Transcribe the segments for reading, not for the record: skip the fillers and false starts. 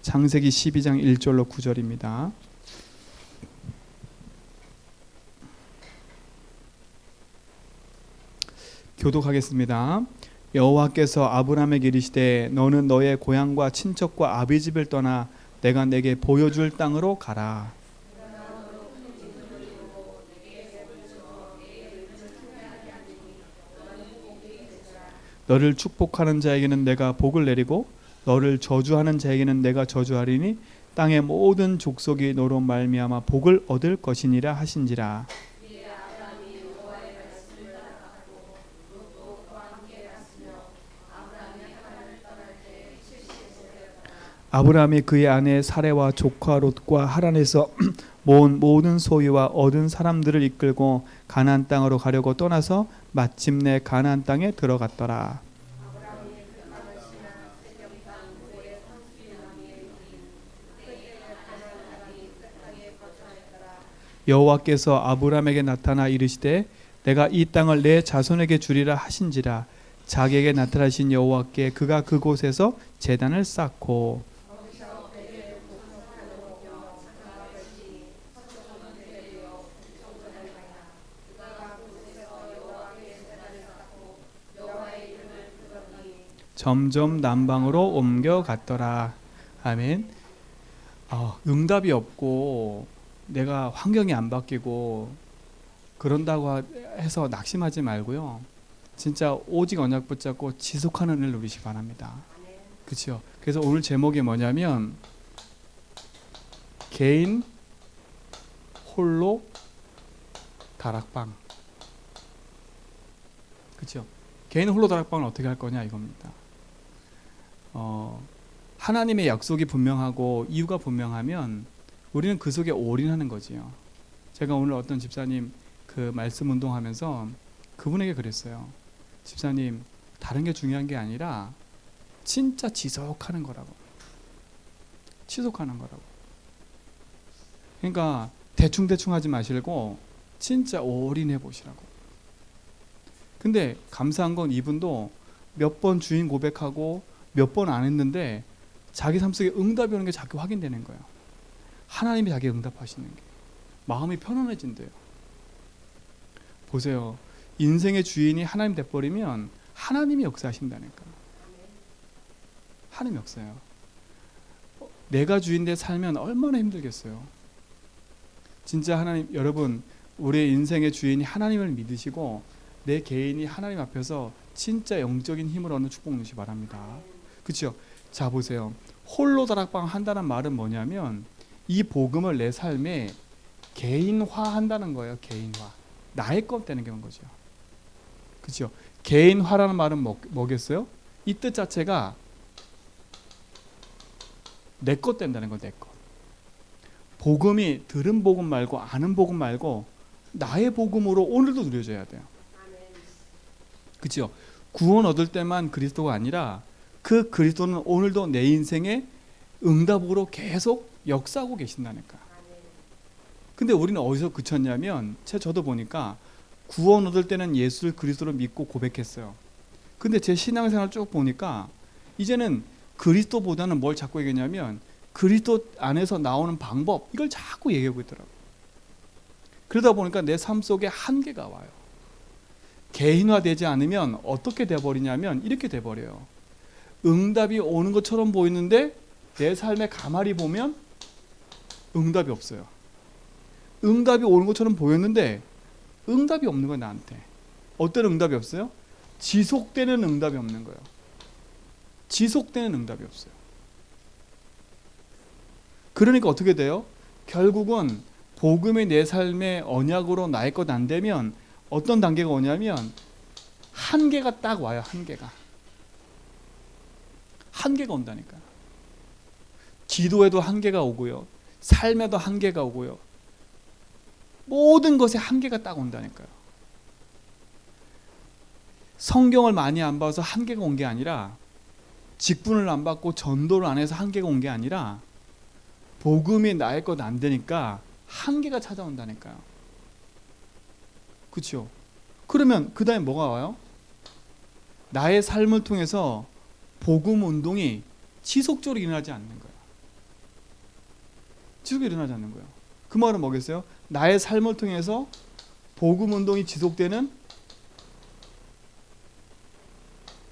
창세기 12장 1절로 9절입니다. 교독하겠습니다. 여호와께서 아브라함에게 이르시되 너는 너의 고향과 친척과 아비집을 떠나 내가 내게 보여줄 땅으로 가라. 너를 축복하는 자에게는 내가 복을 내리고 너를 저주하는 자에게는 내가 저주하리니 땅의 모든 족속이 너로 말미암아 복을 얻을 것이니라 하신지라. 아브라함이 그의 아내 사레와 조카 롯과 하란에서 모은 모든 소유와 얻은 사람들을 이끌고 가나안 땅으로 가려고 떠나서 마침내 가나안 땅에 들어갔더라. 여호와께서 아브라함에게 나타나 이르시되 내가 이 땅을 내 자손에게 주리라 하신지라. 자기에게 나타나신 여호와께 그가 그곳에서 제단을 쌓고 점점 남방으로 옮겨갔더라. 아멘. 응답이 없고 내가 환경이 안 바뀌고 그런다고 해서 낙심하지 말고요. 진짜 오직 언약 붙잡고 지속하는 은혜를 누리시기 바랍니다. 그렇죠? 그래서 오늘 제목이 뭐냐면 개인 홀로 다락방. 그렇죠? 개인 홀로 다락방은 어떻게 할 거냐 이겁니다. 하나님의 약속이 분명하고 이유가 분명하면 우리는 그 속에 올인하는 거지요. 제가 오늘 어떤 집사님 그 말씀 운동하면서 그분에게 그랬어요. 집사님, 다른 게 중요한 게 아니라 진짜 지속하는 거라고. 지속하는 거라고. 그러니까 대충대충 하지 마시고 진짜 올인해 보시라고. 근데 감사한 건 이분도 몇 번 주인 고백하고 몇 번 안 했는데 자기 삶 속에 응답이 오는 게 자꾸 확인되는 거예요. 하나님이 자기 응답하시는 게 마음이 편안해진대요. 보세요. 인생의 주인이 하나님 돼버리면 하나님이 역사하신다니까. 하나님 역사예요. 내가 주인데 살면 얼마나 힘들겠어요. 진짜 하나님, 여러분, 우리의 인생의 주인이 하나님을 믿으시고 내 개인이 하나님 앞에서 진짜 영적인 힘을 얻는 축복 누시기 바랍니다. 그렇죠? 자, 보세요. 홀로 다락방 한다는 말은 뭐냐면 이 복음을 내 삶에 개인화한다는 거예요. 개인화. 나의 것 되는 거죠. 그렇죠? 개인화라는 말은 뭐겠어요? 이 뜻 자체가 내 것 된다는 거, 내 것. 복음이 들은 복음 말고 아는 복음 말고 나의 복음으로 오늘도 누려져야 돼요. 그렇죠? 구원 얻을 때만 그리스도가 아니라 그 그리스도는 오늘도 내 인생의 응답으로 계속 역사하고 계신다니까. 근데 우리는 어디서 그쳤냐면 저도 보니까 구원 얻을 때는 예수를 그리스도로 믿고 고백했어요. 근데 제 신앙생활 쭉 보니까 이제는 그리스도보다는 뭘 자꾸 얘기하냐면 그리스도 안에서 나오는 방법, 이걸 자꾸 얘기하고 있더라고요. 그러다 보니까 내 삶 속에 한계가 와요. 개인화되지 않으면 어떻게 돼버리냐면 이렇게 돼버려요. 응답이 오는 것처럼 보이는데 내 삶에 가만히 보면 응답이 없어요. 응답이 오는 것처럼 보였는데 응답이 없는 거예요. 나한테. 어떤 응답이 없어요? 지속되는 응답이 없는 거예요. 지속되는 응답이 없어요. 그러니까 어떻게 돼요? 결국은 복음이 내 삶의 언약으로 나의 것 안 되면 어떤 단계가 오냐면 한계가 딱 와요. 한계가 온다니까. 기도에도 한계가 오고요. 삶에도 한계가 오고요. 모든 것에 한계가 딱 온다니까요. 성경을 많이 안 봐서 한계가 온 게 아니라 직분을 안 받고 전도를 안 해서 한계가 온 게 아니라 복음이 나의 것 안 되니까 한계가 찾아온다니까요. 그렇죠? 그러면 그 다음에 뭐가 와요? 나의 삶을 통해서 복음 운동이 지속적으로 일어나지 않는 거예요. 지속이 일어나지 않는 거예요. 그 말은 뭐겠어요? 나의 삶을 통해서 복음 운동이 지속되는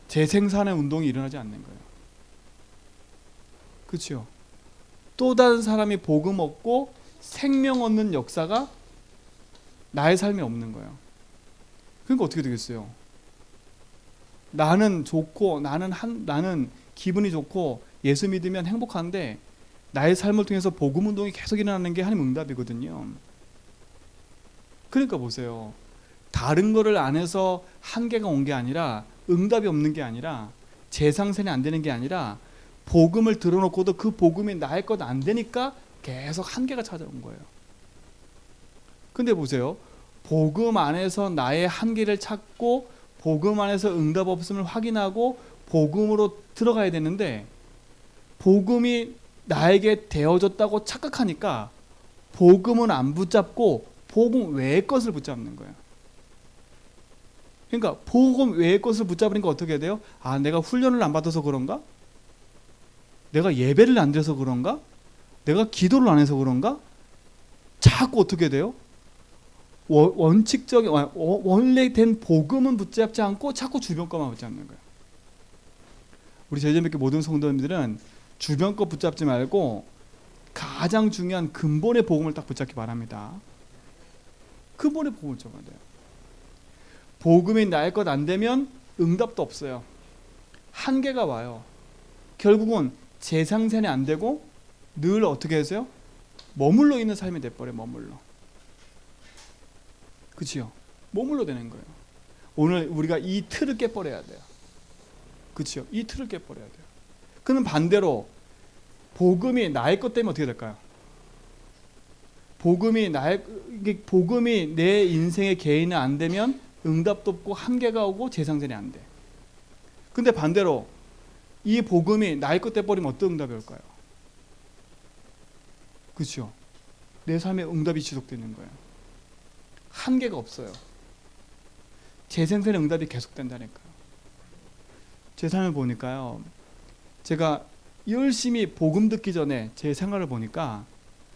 재생산의 운동이 일어나지 않는 거예요. 그렇죠? 또 다른 사람이 복음 얻고 생명 얻는 역사가 나의 삶에 없는 거예요. 그러니까 어떻게 되겠어요? 나는 좋고 나는 기분이 좋고 예수 믿으면 행복한데 나의 삶을 통해서 복음 운동이 계속 일어나는 게 하나님 응답이거든요. 그러니까 보세요. 다른 거를 안 해서 한계가 온 게 아니라, 응답이 없는 게 아니라, 재상생이 안 되는 게 아니라, 복음을 들어놓고도 그 복음이 나의 것 안 되니까 계속 한계가 찾아온 거예요. 근데 보세요. 복음 안에서 나의 한계를 찾고 복음 안에서 응답 없음을 확인하고 복음으로 들어가야 되는데, 복음이 나에게 되어졌다고 착각하니까 복음은 안 붙잡고 복음 외의 것을 붙잡는 거예요. 그러니까 복음 외의 것을 붙잡으니까 어떻게 돼요? 아, 내가 훈련을 안 받아서 그런가? 내가 예배를 안 드려서 그런가? 내가 기도를 안 해서 그런가? 자꾸 어떻게 돼요? 원칙적인 원래 된 복음은 붙잡지 않고 자꾸 주변 것만 붙잡는 거예요. 우리 제자교회 모든 성도님들은 주변 것 붙잡지 말고 가장 중요한 근본의 복음을 딱 붙잡기 바랍니다. 근본의 복음을 잡아야 돼요. 복음이 나의 것 안 되면 응답도 없어요. 한계가 와요. 결국은 재상생이 안 되고 늘 어떻게 하세요? 머물러 있는 삶이 돼버려요. 머물러. 그치요? 머물러 되는 거예요. 오늘 우리가 이 틀을 깨버려야 돼요. 그치요? 이 틀을 깨버려야 돼요. 그는 반대로 복음이 나의 것 때문에 어떻게 될까요? 복음이 내 인생의 개인은 안 되면 응답도 없고 한계가 오고 재상생이 안 돼. 근데 반대로 이 복음이 나의 것 돼버리면 어떤 응답이 올까요? 그렇죠? 내 삶에 응답이 지속되는 거예요. 한계가 없어요. 재생산의 응답이 계속된다니까요. 제 삶을 보니까요, 제가 열심히 복음 듣기 전에 제 생활을 보니까,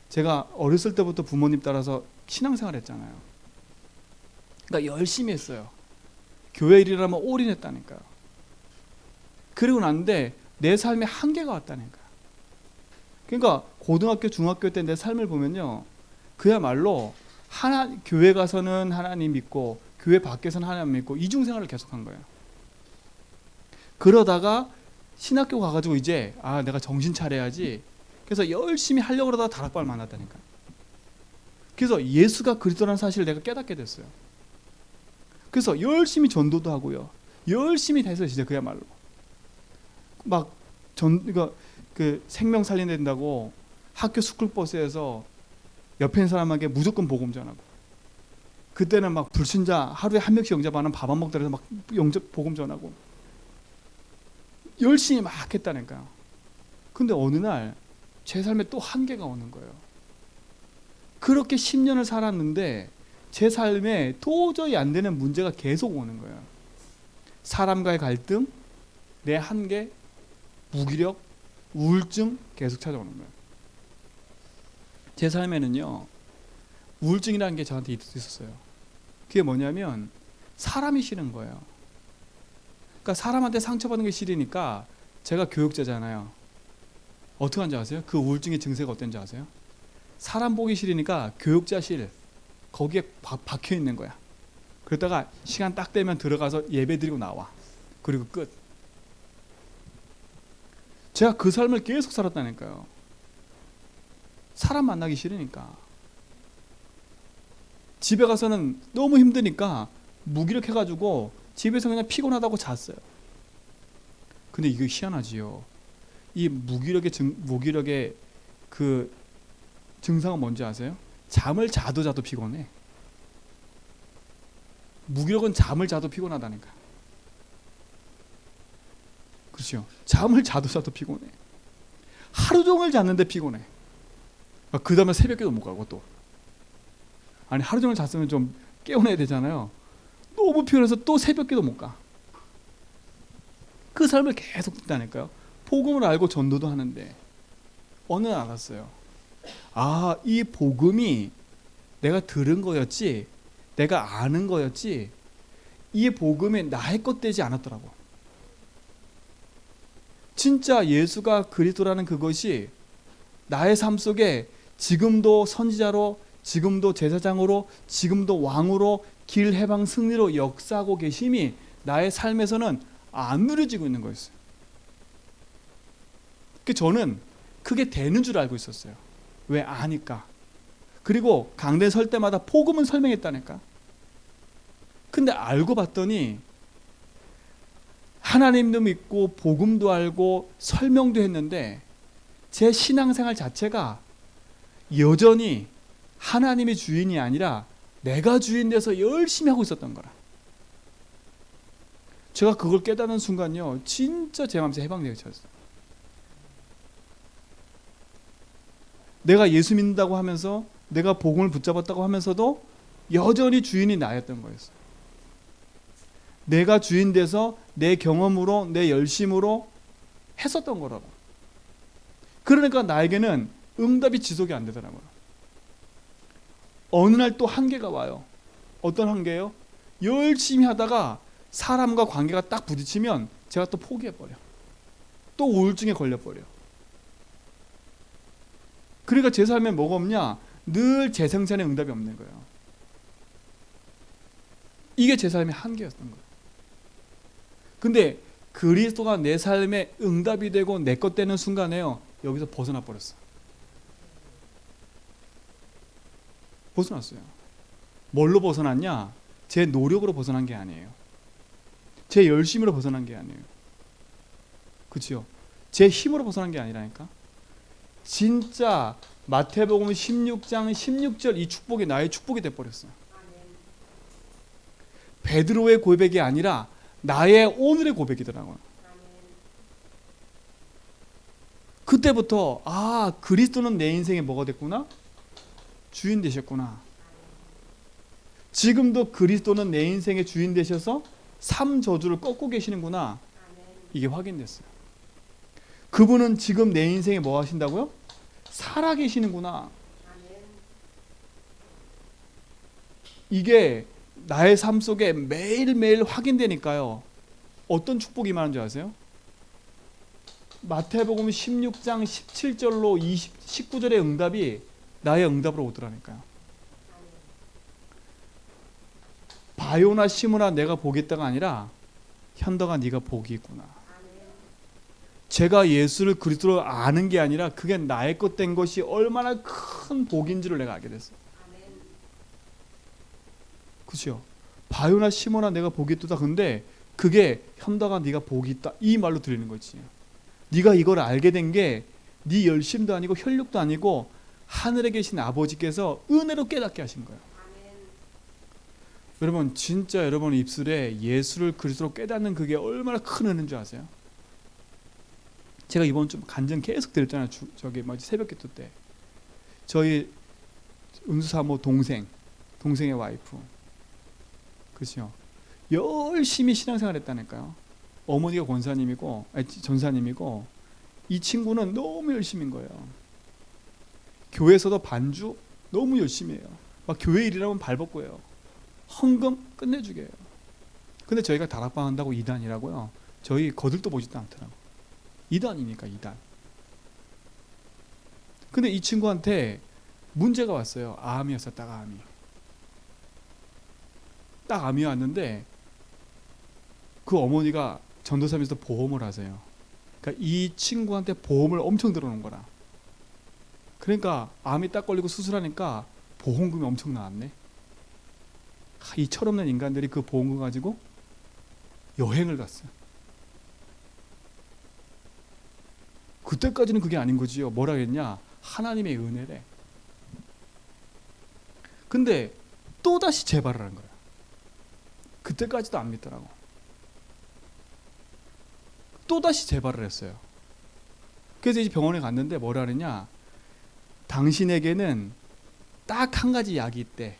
제가 어렸을 때부터 부모님 따라서 신앙생활 했잖아요. 그러니까 열심히 했어요. 교회 일이라면 올인했다니까요. 그리고 났는데 내 삶에 한계가 왔다니까요. 그러니까 고등학교, 중학교 때 내 삶을 보면요, 그야말로 교회 가서는 하나님 믿고 교회 밖에서는 하나님 믿고 이중생활을 계속한 거예요. 그러다가 신학교 가가지고 이제 내가 정신 차려야지, 그래서 열심히 하려고 그러다가 다락방을 만났다니까. 그래서 예수가 그리스도라는 사실을 내가 깨닫게 됐어요. 그래서 열심히 전도도 하고요, 열심히 해서 진짜 그야말로 그 생명 살려야 된다고 학교 스쿨버스에서 옆에 있는 사람에게 무조건 복음 전하고, 그때는 막 불신자 하루에 한 명씩 영접하는 밥 안 먹더라도 막 복음 전하고 열심히 막 했다니까요. 근데 어느 날 제 삶에 또 한계가 오는 거예요. 그렇게 10년을 살았는데 제 삶에 도저히 안 되는 문제가 계속 오는 거예요. 사람과의 갈등, 내 한계, 무기력, 우울증 계속 찾아오는 거예요. 제 삶에는요, 우울증이라는 게 저한테 있었어요. 그게 뭐냐면 사람이 싫은 거예요. 그러니까 사람한테 상처받는 게 싫으니까, 제가 교육자잖아요. 어떻게 하는지 아세요? 그 우울증의 증세가 어떤지 아세요? 사람 보기 싫으니까 교육자실 거기에 박혀 있는 거야. 그러다가 시간 딱 되면 들어가서 예배 드리고 나와. 그리고 끝. 제가 그 삶을 계속 살았다니까요. 사람 만나기 싫으니까. 집에 가서는 너무 힘드니까 무기력해가지고 집에서 그냥 피곤하다고 잤어요. 근데 이게 희한하지요. 이 무기력의 그 증상은 뭔지 아세요? 잠을 자도 피곤해. 무기력은 잠을 자도 피곤하다니까. 그렇죠? 잠을 자도 피곤해. 하루 종일 잤는데 피곤해. 그 다음에 새벽에도 못 가고 또. 아니, 하루 종일 잤으면 좀 깨어나야 되잖아요. 너무 피곤해서 또 새벽에도 못 가. 그 삶을 계속 듣다니까요. 복음을 알고 전도도 하는데 어느 날 알았어요. 아, 이 복음이 내가 들은 거였지, 내가 아는 거였지, 이 복음이 나의 것 되지 않았더라고. 진짜 예수가 그리스도라는 그것이 나의 삶 속에 지금도 선지자로, 지금도 제사장으로, 지금도 왕으로, 길 해방 승리로 역사하고 계심이 나의 삶에서는 안 누려지고 있는 거였어요. 저는 그게 되는 줄 알고 있었어요. 왜? 아니까. 그리고 강대 설 때마다 복음은 설명했다니까. 근데 알고 봤더니 하나님도 믿고 복음도 알고 설명도 했는데 제 신앙생활 자체가 여전히 하나님이 주인이 아니라 내가 주인 돼서 열심히 하고 있었던 거라. 제가 그걸 깨닫는 순간요, 진짜 제 마음에서 해방되게 쳤어요. 내가 예수 믿는다고 하면서, 내가 복음을 붙잡았다고 하면서도 여전히 주인이 나였던 거였어요. 내가 주인 돼서 내 경험으로, 내 열심으로 했었던 거라고. 그러니까 나에게는 응답이 지속이 안 되더라고요. 어느 날 또 한계가 와요. 어떤 한계예요? 열심히 하다가 사람과 관계가 딱 부딪히면 제가 또 포기해버려. 또 우울증에 걸려버려. 그러니까 제 삶에 뭐가 없냐? 늘 제 생산에 응답이 없는 거예요. 이게 제 삶의 한계였던 거예요. 근데 그리스도가 내 삶에 응답이 되고 내 것 되는 순간에요, 여기서 벗어나 버렸어. 벗어났어요. 뭘로 벗어났냐? 제 노력으로 벗어난 게 아니에요. 제 열심으로 벗어난 게 아니에요. 그렇죠? 제 힘으로 벗어난 게 아니라니까. 진짜 마태복음 16장 16절 이 축복이 나의 축복이 돼버렸어요. 베드로의 고백이 아니라 나의 오늘의 고백이더라고요. 그때부터 아, 그리스도는 내 인생에 뭐가 됐구나? 주인 되셨구나. 지금도 그리스도는 내 인생의 주인 되셔서 삶 저주를 꺾고 계시는구나. 이게 확인됐어요. 그분은 지금 내 인생에 뭐 하신다고요? 살아 계시는구나. 이게 나의 삶 속에 매일매일 확인되니까요. 어떤 축복이 임하는 줄 아세요? 마태복음 16장 17절로 19절의 응답이 나의 응답으로 오더라니까요. 바요나 시므나 내가 복이 있다가 아니라 현덕아 네가 복이 있구나. 제가 예수를 그리스도로 아는 게 아니라 그게 나의 것 된 것이 얼마나 큰 복인지를 내가 알게 됐어요. 그렇죠? 바요나 시므나 내가 복이 있다. 근데 그게 현덕아 네가 복이 있다 이 말로 들리는 거지. 네가 이걸 알게 된 게 네 열심도 아니고 혈육도 아니고 하늘에 계신 아버지께서 은혜로 깨닫게 하신 거예요. 여러분 진짜 여러분 입술에 예수를 그리스도로 깨닫는 그게 얼마나 큰 은혜인 줄 아세요? 제가 이번 주 간증 계속 드렸잖아요. 새벽 기도 때 저희 은수사모 동생의 와이프, 그렇죠? 열심히 신앙생활 했다니까요. 어머니가 전사님이고 이 친구는 너무 열심인 거예요. 교회에서도 반주 너무 열심히 해요. 막 교회 일이라면 발벗고 해요. 헌금 끝내주게 해요. 근데 저희가 다락방 한다고 이단이라고요. 저희 거들떠 보지도 않더라고. 이단이니까 이단. 근데 이 친구한테 문제가 왔어요. 암이었어. 딱 암이 왔는데 그 어머니가 전도사면서 보험을 하세요. 그러니까 이 친구한테 보험을 엄청 들어놓은 거라. 그러니까 암이 딱 걸리고 수술하니까 보험금이 엄청 나왔네. 이 철없는 인간들이 그 보험금 가지고 여행을 갔어요. 그때까지는 그게 아닌 거지요. 뭐라 했냐? 하나님의 은혜래. 근데 또다시 재발을 한 거야. 그때까지도 안 믿더라고. 또다시 재발을 했어요. 그래서 이제 병원에 갔는데 뭐라 그러냐? 당신에게는 딱 한 가지 약이 있대.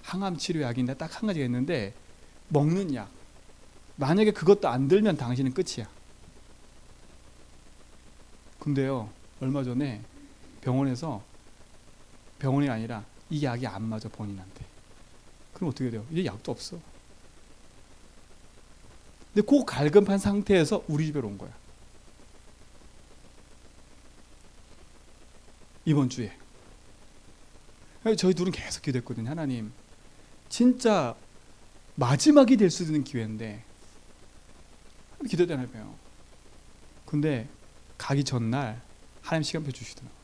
항암 치료 약인데 딱 한 가지가 있는데 먹는 약. 만약에 그것도 안 들면 당신은 끝이야. 근데요, 얼마 전에 병원에서 병원이 아니라 이 약이 안 맞아 본인한테. 그럼 어떻게 돼요? 이제 약도 없어. 근데 그 갈급한 상태에서 우리 집에 온 거야. 이번 주에. 저희 둘은 계속 기도했거든요. 하나님, 진짜 마지막이 될 수 있는 기회인데 기도되나봐요. 근데 가기 전날 하나님 시간표 주시더라고요.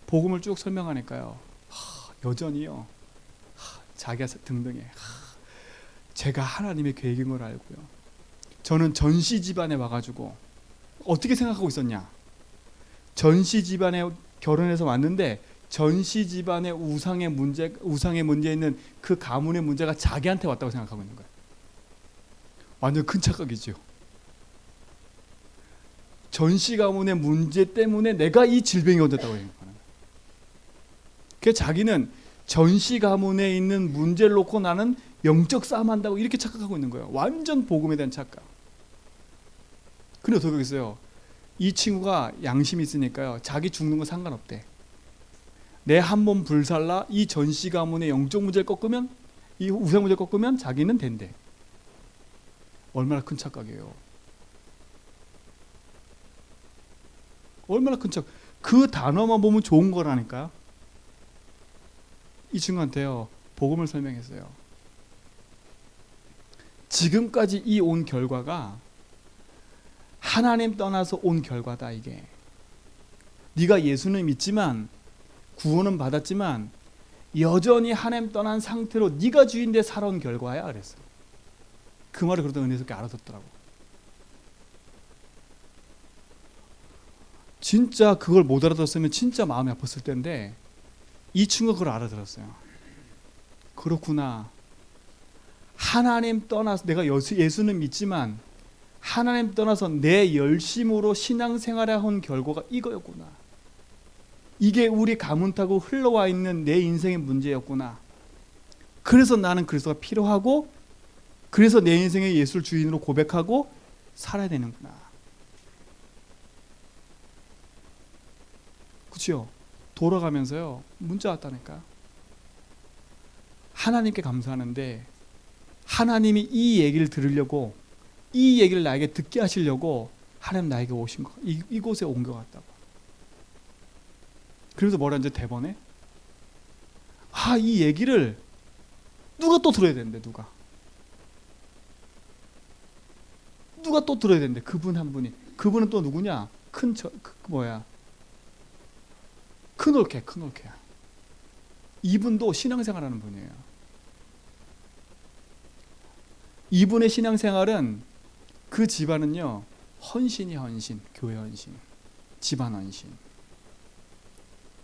복음을 쭉 설명하니까요, 여전히요, 자기가 등등해. 제가 하나님의 계획인 걸 알고요. 저는 전시 집안에 와가지고 어떻게 생각하고 있었냐? 전시 집안에 결혼해서 왔는데 전시 집안의 우상의 문제 있는 그 가문의 문제가 자기한테 왔다고 생각하고 있는 거예요. 완전 큰 착각이죠. 전시 가문의 문제 때문에 내가 이 질병이 얻었다고 생각하는 거예요. 그래서 자기는 전시 가문에 있는 문제를 놓고 나는 영적 싸움 한다고 이렇게 착각하고 있는 거예요. 완전 복음에 대한 착각. 근데 어떻게 하겠어요? 이 친구가 양심이 있으니까요, 자기 죽는 건 상관없대. 내 한 몸 불살라 이 전시 가문의 영적 문제를 꺾으면, 이 우상 문제를 꺾으면 자기는 된대. 얼마나 큰 착각이에요. 얼마나 큰 착각. 그 단어만 보면 좋은 거라니까요. 이 친구한테요, 복음을 설명했어요. 지금까지 이 온 결과가 하나님 떠나서 온 결과다. 이게 네가 예수는 믿지만, 구원은 받았지만 여전히 하나님 떠난 상태로 네가 주인데 살아온 결과야. 그랬어. 그 말을 그러다 은혜스럽게 알아듣더라고. 진짜 그걸 못 알아들었으면 진짜 마음이 아팠을 텐데 이 친구가 그걸 알아들었어요. 그렇구나. 하나님 떠나서 내가 예수는 믿지만 하나님 떠나서 내 열심으로 신앙생활에 한 결과가 이거였구나. 이게 우리 가문 타고 흘러와 있는 내 인생의 문제였구나. 그래서 나는 그리스도가 필요하고, 그래서 내 인생의 예수를 주인으로 고백하고 살아야 되는구나. 그렇죠? 돌아가면서요, 문자 왔다니까. 하나님께 감사하는데 하나님이 이 얘기를 들으려고, 이 얘기를 나에게 듣게 하시려고 하나님 나에게 오신 거, 이곳에 온 것 같다고. 그래서 뭐라 이제 대번에, 이 얘기를 누가 또 들어야 되는데, 누가 또 들어야 되는데, 그분 한 분이. 그분은 또 누구냐? 큰 올케. 이분도 신앙생활하는 분이에요. 이분의 신앙생활은, 그 집안은요, 헌신이 헌신, 교회 헌신, 집안 헌신.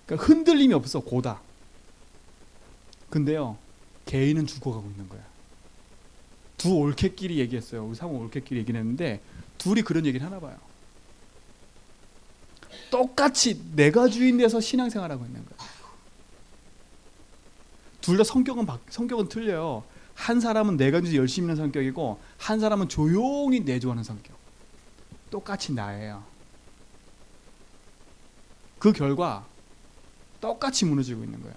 그러니까 흔들림이 없어. 고다. 근데요, 개인은 죽어가고 있는 거야. 두 올케끼리 얘기했어요. 우리 사모 올케끼리 얘기를 했는데 둘이 그런 얘기를 하나 봐요. 똑같이 내가 주인 돼서 신앙생활하고 있는 거야. 둘 다 성격은 틀려요. 한 사람은 내가 이제 열심히 있는 성격이고, 한 사람은 조용히 내조하는 성격. 똑같이 나예요. 그 결과 똑같이 무너지고 있는 거야.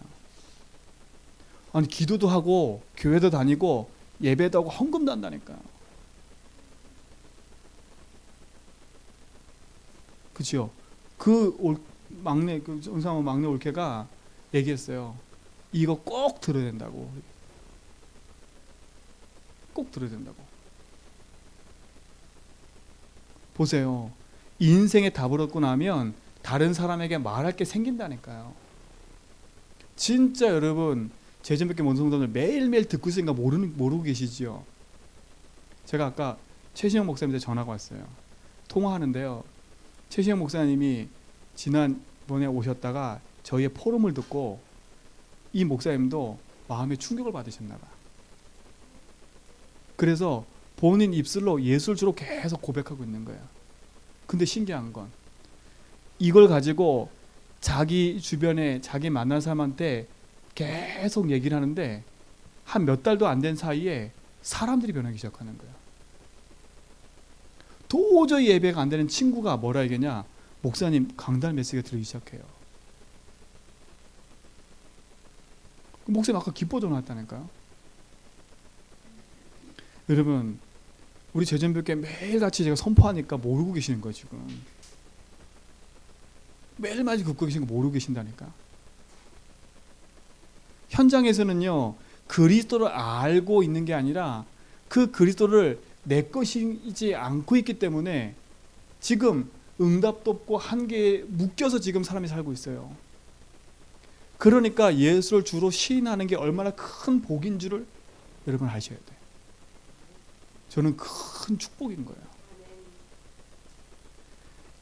아니, 기도도 하고 교회도 다니고 예배도 하고 헌금도 한다니까요. 그렇죠? 막내, 은사모 막내 올케가 얘기했어요. 이거 꼭 들어야 된다고. 꼭 들어야 된다고. 보세요. 인생의 답을 얻고 나면 다른 사람에게 말할 게 생긴다니까요. 진짜 여러분, 제전밖에 못 성도들 매일매일 듣고 있으니까 모르고 계시지요. 제가 아까 최신영 목사님한테 전화가 왔어요. 통화하는데요, 최신영 목사님이 지난번에 오셨다가 저희의 포럼을 듣고 이 목사님도 마음에 충격을 받으셨나 봐. 그래서 본인 입술로 예수를 주로 계속 고백하고 있는 거예요. 근데 신기한 건, 이걸 가지고 자기 주변에 자기 만난 사람한테 계속 얘기를 하는데 한 몇 달도 안 된 사이에 사람들이 변하기 시작하는 거예요. 도저히 예배가 안 되는 친구가 뭐라 얘기하냐, 목사님 강단 메시지가 들리기 시작해요. 목사님 아까 기뻐져 나왔다니까요. 여러분, 우리 제전교회 매일같이 제가 선포하니까 모르고 계시는 거예요. 지금 매일같이 듣고 계시는 거 모르고 계신다니까. 현장에서는요, 그리스도를 알고 있는 게 아니라 그 그리스도를 내 것이지 않고 있기 때문에 지금 응답도 없고 한계에 묶여서 지금 사람이 살고 있어요. 그러니까 예수를 주로 시인하는 게 얼마나 큰 복인 줄을 여러분 아셔야 돼요. 저는 큰 축복인 거예요.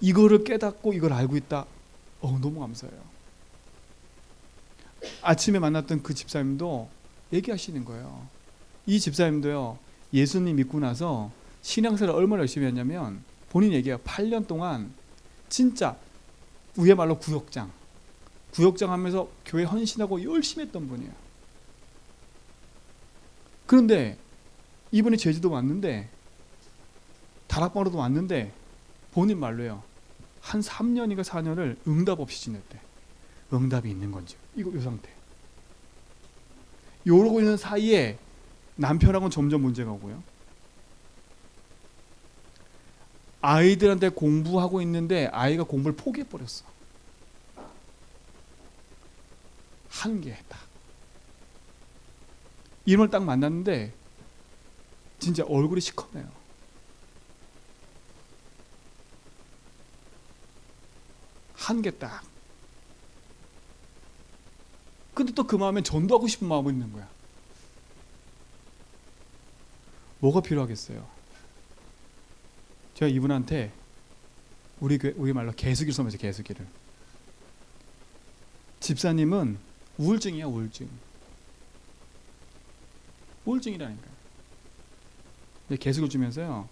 이거를 깨닫고 이걸 알고 있다. 너무 감사해요. 아침에 만났던 그 집사님도 얘기하시는 거예요. 이 집사님도요, 예수님 믿고 나서 신앙생활을 얼마나 열심히 했냐면 본인 얘기해요. 8년 동안 진짜 우리 말로 구역장 하면서 교회 헌신하고 열심히 했던 분이에요. 그런데 이분이 제주도 왔는데, 다락방으로도 왔는데 본인 말로요, 한 3년인가 4년을 응답 없이 지냈대. 응답이 있는 건지 이 상태. 이러고 있는 사이에 남편하고는 점점 문제가 오고요. 아이들한테 공부하고 있는데 아이가 공부를 포기해버렸어. 한계다. 이름을 딱 만났는데 진짜 얼굴이 시커매요. 한계 딱. 근데 또 그 마음에 전도하고 싶은 마음이 있는 거야. 뭐가 필요하겠어요? 제가 이분한테 우리 말로 개수기를 써면서 개수기를. 집사님은 우울증이야, 우울증이라니까요. 근데 개수기를 주면서요,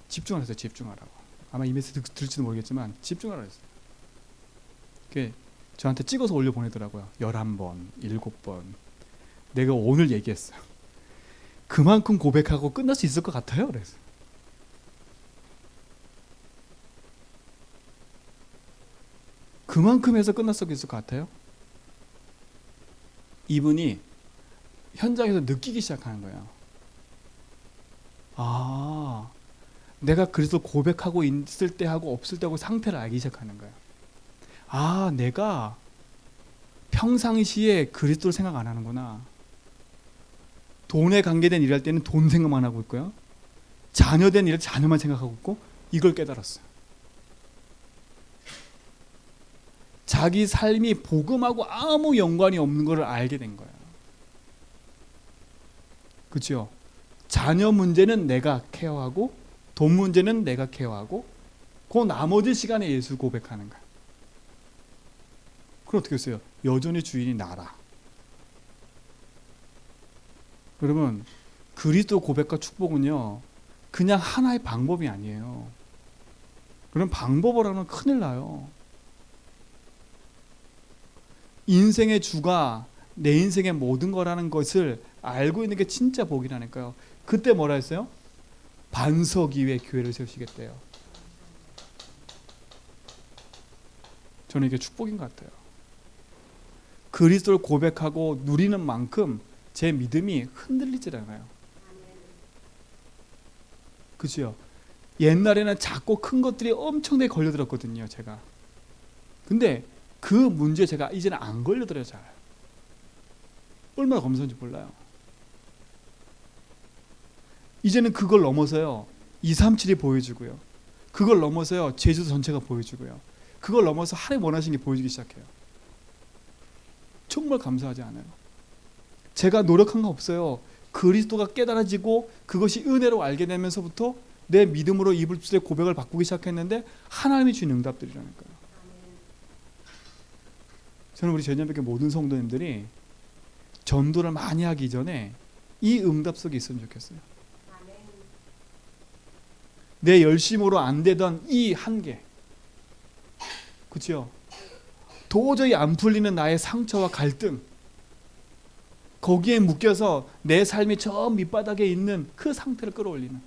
집중을 했어요. 집중하라고. 아마 이 메시지 들을지도 모르겠지만 집중하라고 했어요. 그게 저한테 찍어서 올려 보내더라고요. 11번, 7번. 내가 오늘 얘기했어요. 그만큼 고백하고 끝날 수 있을 것 같아요. 그래서 그만큼 해서 끝날 수 있을 것 같아요. 이분이 현장에서 느끼기 시작하는 거예요. 아, 내가 그래서 고백하고 있을 때 하고 없을 때 하고 상태를 알기 시작하는 거예요. 아, 내가 평상시에 그리스도를 생각 안 하는구나. 돈에 관계된 일할 때는 돈 생각만 하고 있고요. 자녀된 일을 자녀만 생각하고 있고, 이걸 깨달았어요. 자기 삶이 복음하고 아무 연관이 없는 것을 알게 된 거예요. 그렇죠? 자녀 문제는 내가 케어하고 돈 문제는 내가 케어하고 그 나머지 시간에 예수 고백하는 거야. 그럼 어떻게 했어요? 여전히 주인이 나라. 여러분, 그리스도 고백과 축복은요, 그냥 하나의 방법이 아니에요. 그런 방법을 하면 큰일 나요. 인생의 주가 내 인생의 모든 거라는 것을 알고 있는 게 진짜 복이라니까요. 그때 뭐라 했어요? 반석 위에 교회를 세우시겠대요. 저는 이게 축복인 것 같아요. 그리스도를 고백하고 누리는 만큼 제 믿음이 흔들리질 않아요. 그렇죠? 옛날에는 작고 큰 것들이 엄청나게 걸려들었거든요, 제가. 근데 그 문제에 제가 이제는 안 걸려들어요, 잘. 얼마나 감사한지 몰라요. 이제는 그걸 넘어서요, 237이 보여주고요. 그걸 넘어서요, 제주도 전체가 보여주고요. 그걸 넘어서 하나님 원하시는 게 보여주기 시작해요. 정말 감사하지 않아요? 제가 노력한 거 없어요. 그리스도가 깨달아지고 그것이 은혜로 알게 되면서부터 내 믿음으로 이불수의 고백을 바꾸기 시작했는데 하나님이 주신 응답들이라니까요. 저는 우리 제전교회 모든 성도님들이 전도를 많이 하기 전에 이 응답 속에 있으면 좋겠어요. 내 열심으로 안 되던 이 한계, 그렇죠? 도저히 안 풀리는 나의 상처와 갈등, 거기에 묶여서 내 삶이 저 밑바닥에 있는 그 상태를 끌어올리는.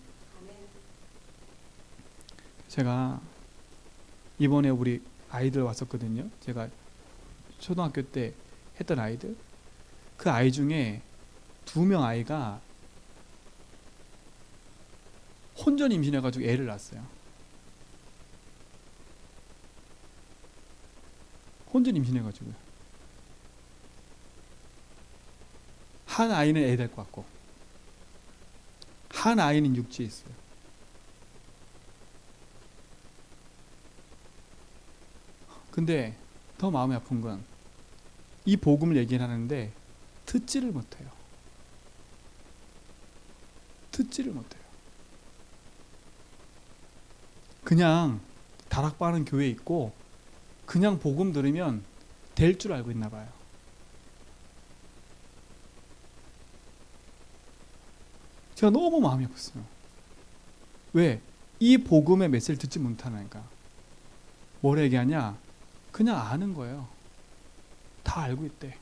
제가 이번에 우리 아이들 왔었거든요. 제가 초등학교 때 했던 아이들. 그 아이 중에 2명 아이가 혼전 임신해가지고 애를 낳았어요. 혼전 임신해가지고요. 한 아이는 애 데리고 왔고 한 아이는 육지에 있어요. 근데 더 마음이 아픈 건 이 복음을 얘기를 하는데 듣지를 못해요. 듣지를 못해요. 그냥 다락방하는 교회에 있고 그냥 복음 들으면 될 줄 알고 있나 봐요. 제가 너무 마음이 아팠어요. 왜? 이 복음의 메시지를 듣지 못하니까. 뭘 얘기하냐? 그냥 아는 거예요. 다 알고 있대.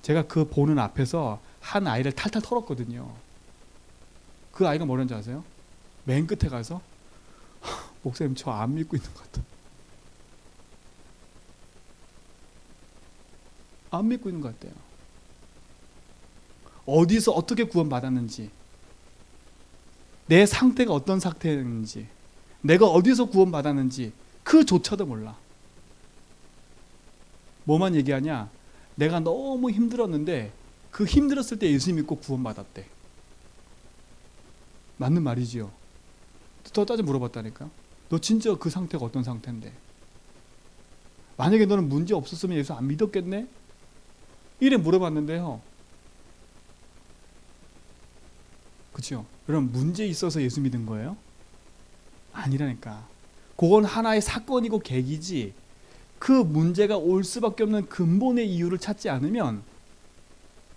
제가 그 보는 앞에서 한 아이를 탈탈 털었거든요. 그 아이가 뭐라는지 아세요? 맨 끝에 가서 목사님 저 안 믿고 있는 것 같아. 안 믿고 있는 것 같대요. 어디서 어떻게 구원받았는지, 내 상태가 어떤 상태였는지, 내가 어디서 구원받았는지 그조차도 몰라. 뭐만 얘기하냐? 내가 너무 힘들었는데 그 힘들었을 때 예수 믿고 구원받았대. 맞는 말이지요. 더 따져 물어봤다니까. 너 진짜 그 상태가 어떤 상태인데? 만약에 너는 문제 없었으면 예수 안 믿었겠네? 이래 물어봤는데요. 그렇죠? 그럼 문제 있어서 예수 믿은 거예요? 아니라니까. 그건 하나의 사건이고 계기지. 그 문제가 올 수밖에 없는 근본의 이유를 찾지 않으면,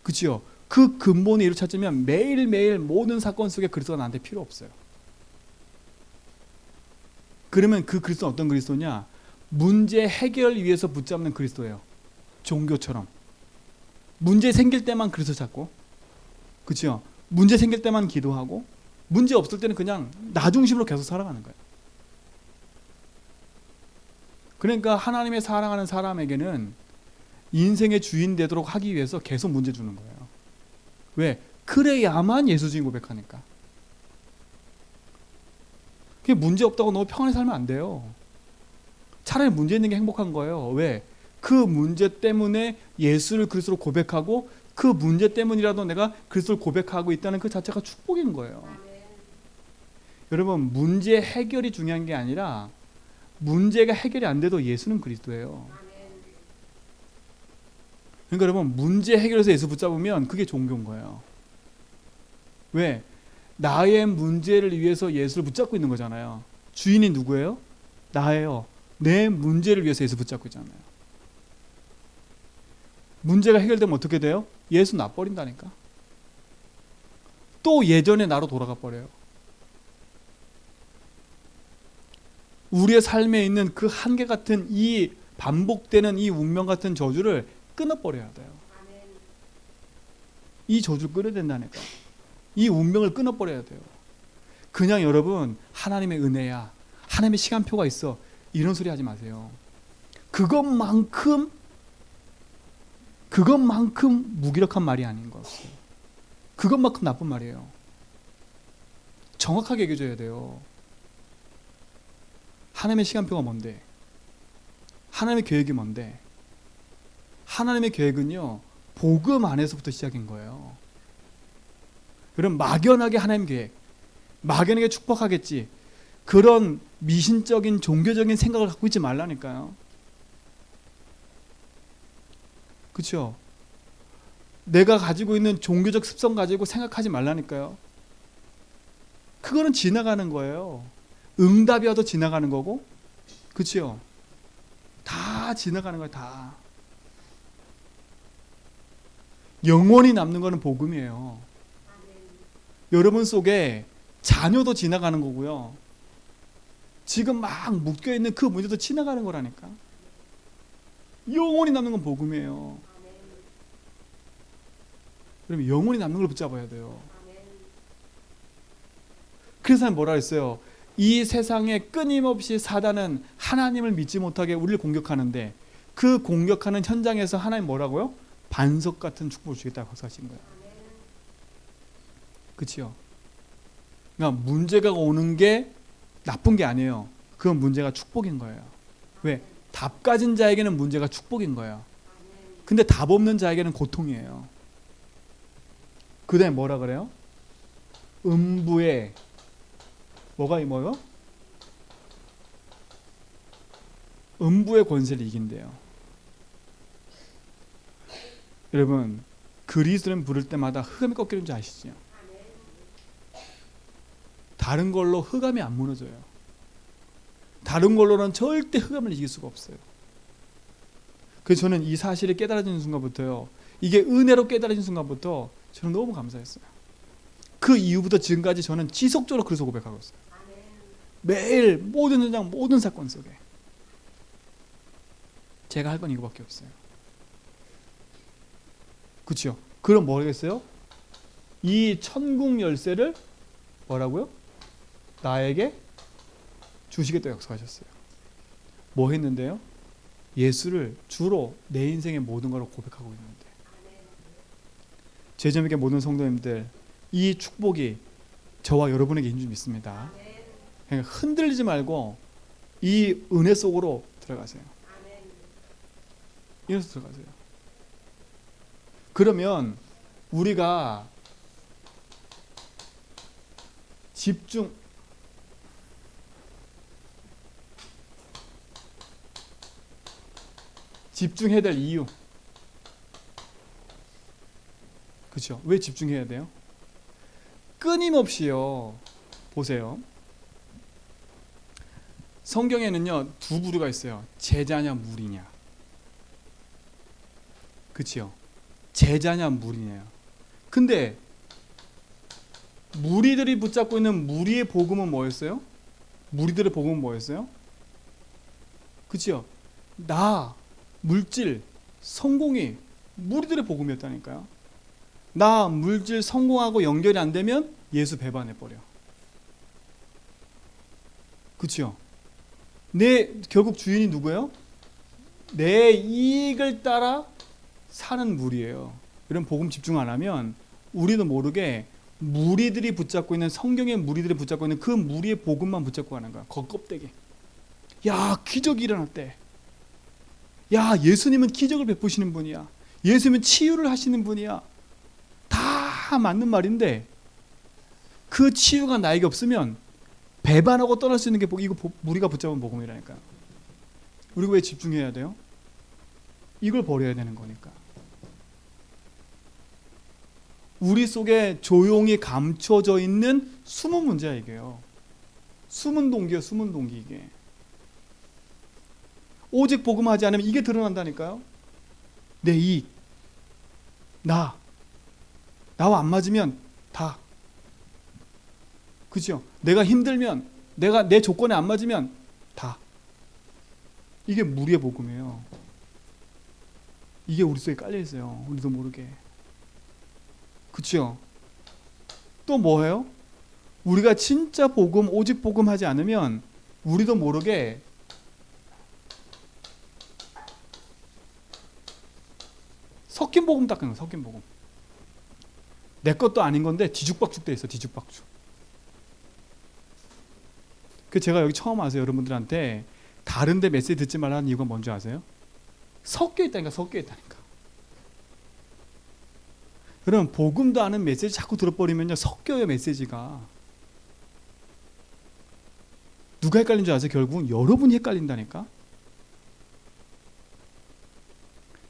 그렇죠? 그 근본의 이유를 찾으면 매일매일 모든 사건 속에 그리스도가 나한테 필요 없어요. 그러면 그 그리스도는 어떤 그리스도냐? 문제 해결을 위해서 붙잡는 그리스도예요. 종교처럼. 문제 생길 때만 그리스도 찾고, 그렇죠? 문제 생길 때만 기도하고, 문제 없을 때는 그냥 나 중심으로 계속 살아가는 거예요. 그러니까 하나님의 사랑하는 사람에게는 인생의 주인 되도록 하기 위해서 계속 문제 주는 거예요. 왜? 그래야만 예수 주인 고백하니까. 그게 문제 없다고 너무 평안히 살면 안 돼요. 차라리 문제 있는 게 행복한 거예요. 왜? 그 문제 때문에 예수를 그리스도로 고백하고 그 문제 때문이라도 내가 그리스도를 고백하고 있다는 그 자체가 축복인 거예요. 여러분, 문제 해결이 중요한 게 아니라 문제가 해결이 안 돼도 예수는 그리스도예요. 그러니까 여러분, 문제 해결해서 예수 붙잡으면 그게 종교인 거예요. 왜? 나의 문제를 위해서 예수를 붙잡고 있는 거잖아요. 주인이 누구예요? 나예요. 내 문제를 위해서 예수 붙잡고 있잖아요. 문제가 해결되면 어떻게 돼요? 예수 놔버린다니까. 또 예전의 나로 돌아가 버려요. 우리의 삶에 있는 그 한계 같은 이 반복되는 이 운명 같은 저주를 끊어버려야 돼요. 이 저주를 끊어야 된다니까. 이 운명을 끊어버려야 돼요. 그냥 여러분 하나님의 은혜야, 하나님의 시간표가 있어, 이런 소리 하지 마세요. 그것만큼 무기력한 말이 아닌 것 같아요. 그것만큼 나쁜 말이에요. 정확하게 얘기해줘야 돼요. 하나님의 시간표가 뭔데? 하나님의 계획이 뭔데? 하나님의 계획은요, 복음 안에서부터 시작인 거예요. 그럼 막연하게 하나님 계획, 막연하게 축복하겠지, 그런 미신적인 종교적인 생각을 갖고 있지 말라니까요. 그렇죠? 내가 가지고 있는 종교적 습성 가지고 생각하지 말라니까요. 그거는 지나가는 거예요. 응답이 와도 지나가는 거고, 그렇죠? 다 지나가는 거예요. 다. 영원히 남는 거는 복음이에요. 여러분 속에 자녀도 지나가는 거고요. 지금 막 묶여있는 그 문제도 지나가는 거라니까. 영원히 남는 건 복음이에요. 그러면 영원히 남는 걸 붙잡아야 돼요. 그래서 뭐라 했어요? 이 세상에 끊임없이 사단은 하나님을 믿지 못하게 우리를 공격하는데, 그 공격하는 현장에서 하나님 뭐라고요? 반석 같은 축복을 주겠다고 약속하신 거예요. 그렇죠? 그러니까 문제가 오는 게 나쁜 게 아니에요. 그건 문제가 축복인 거예요. 왜? 답 가진 자에게는 문제가 축복인 거예요. 근데 답 없는 자에게는 고통이에요. 그 다음에 뭐라 그래요? 음부의 뭐가 뭐요? 음부의 권세를 이긴대요. 여러분, 그리스도는 부를 때마다 흑암이 꺾이는 줄 아시죠? 다른 걸로 흑암이 안 무너져요. 다른 걸로는 절대 흑암을 이길 수가 없어요. 그래서 저는 이 사실이 깨달아지는 순간부터요, 이게 은혜로 깨달아진 순간부터 저는 너무 감사했어요. 그 이후부터 지금까지 저는 지속적으로 그리스도 고백하고 있어요. 매일 모든 현장, 모든 사건 속에 제가 할 건 이거밖에 없어요. 그렇죠? 그럼 뭐겠어요? 이 천국 열쇠를 뭐라고요? 나에게 주시겠다 약속하셨어요. 뭐 했는데요? 예수를 주로 내 인생의 모든 걸 고백하고 있는데, 제자에게 모든 성도님들, 이 축복이 저와 여러분에게 있는 줄 믿습니다. 그러니까 흔들리지 말고 이 은혜 속으로 들어가세요. 이래서 들어가세요. 그러면 우리가 집중해야 될 이유. 그렇죠? 왜 집중해야 돼요? 끊임없이요. 보세요. 성경에는요, 두 부류가 있어요. 제자냐 무리냐. 그렇죠? 제자냐 무리냐요. 근데 무리들이 붙잡고 있는 무리의 복음은 뭐였어요? 무리들의 복음은 뭐였어요? 그렇죠? 나, 물질, 성공이 무리들의 복음이었다니까요. 나, 물질, 성공하고 연결이 안 되면 예수 배반해버려. 그렇죠? 결국 주인이 누구예요? 내 이익을 따라 사는 무리예요. 이런 복음 집중 안 하면 우리도 모르게 무리들이 붙잡고 있는, 성경의 무리들이 붙잡고 있는 그 무리의 복음만 붙잡고 가는 거야. 겉껍데기. 야, 기적이 일어났대. 야, 예수님은 기적을 베푸시는 분이야. 예수님은 치유를 하시는 분이야. 다 맞는 말인데 그 치유가 나에게 없으면 배반하고 떠날 수 있는 게 이거 무리가 붙잡은 복음이라니까요. 우리가 왜 집중해야 돼요? 이걸 버려야 되는 거니까. 우리 속에 조용히 감춰져 있는 숨은 문제야 이게요. 숨은 동기요, 숨은 동기 이게. 오직 복음하지 않으면 이게 드러난다니까요. 내 이익, 나와 안 맞으면 다. 그죠? 내가 힘들면, 내 조건에 안 맞으면 다. 이게 무리의 복음이에요. 이게 우리 속에 깔려 있어요. 우리도 모르게. 그렇죠? 또 뭐예요? 우리가 진짜 복음, 오직 복음 하지 않으면 우리도 모르게 섞인 복음 닦는 거예요. 섞인 복음. 내 것도 아닌 건데 뒤죽박죽 돼 있어. 뒤죽박죽. 그 제가 여기 처음 와서 여러분들한테 다른 데 메시지 듣지 말라는 이유가 뭔지 아세요? 섞여 있다니까. 섞여 있다니까. 여러분, 복음도 아는 메시지 자꾸 들어버리면요, 섞여요. 메시지가. 누가 헷갈린 줄 아세요? 결국은 여러분이 헷갈린다니까.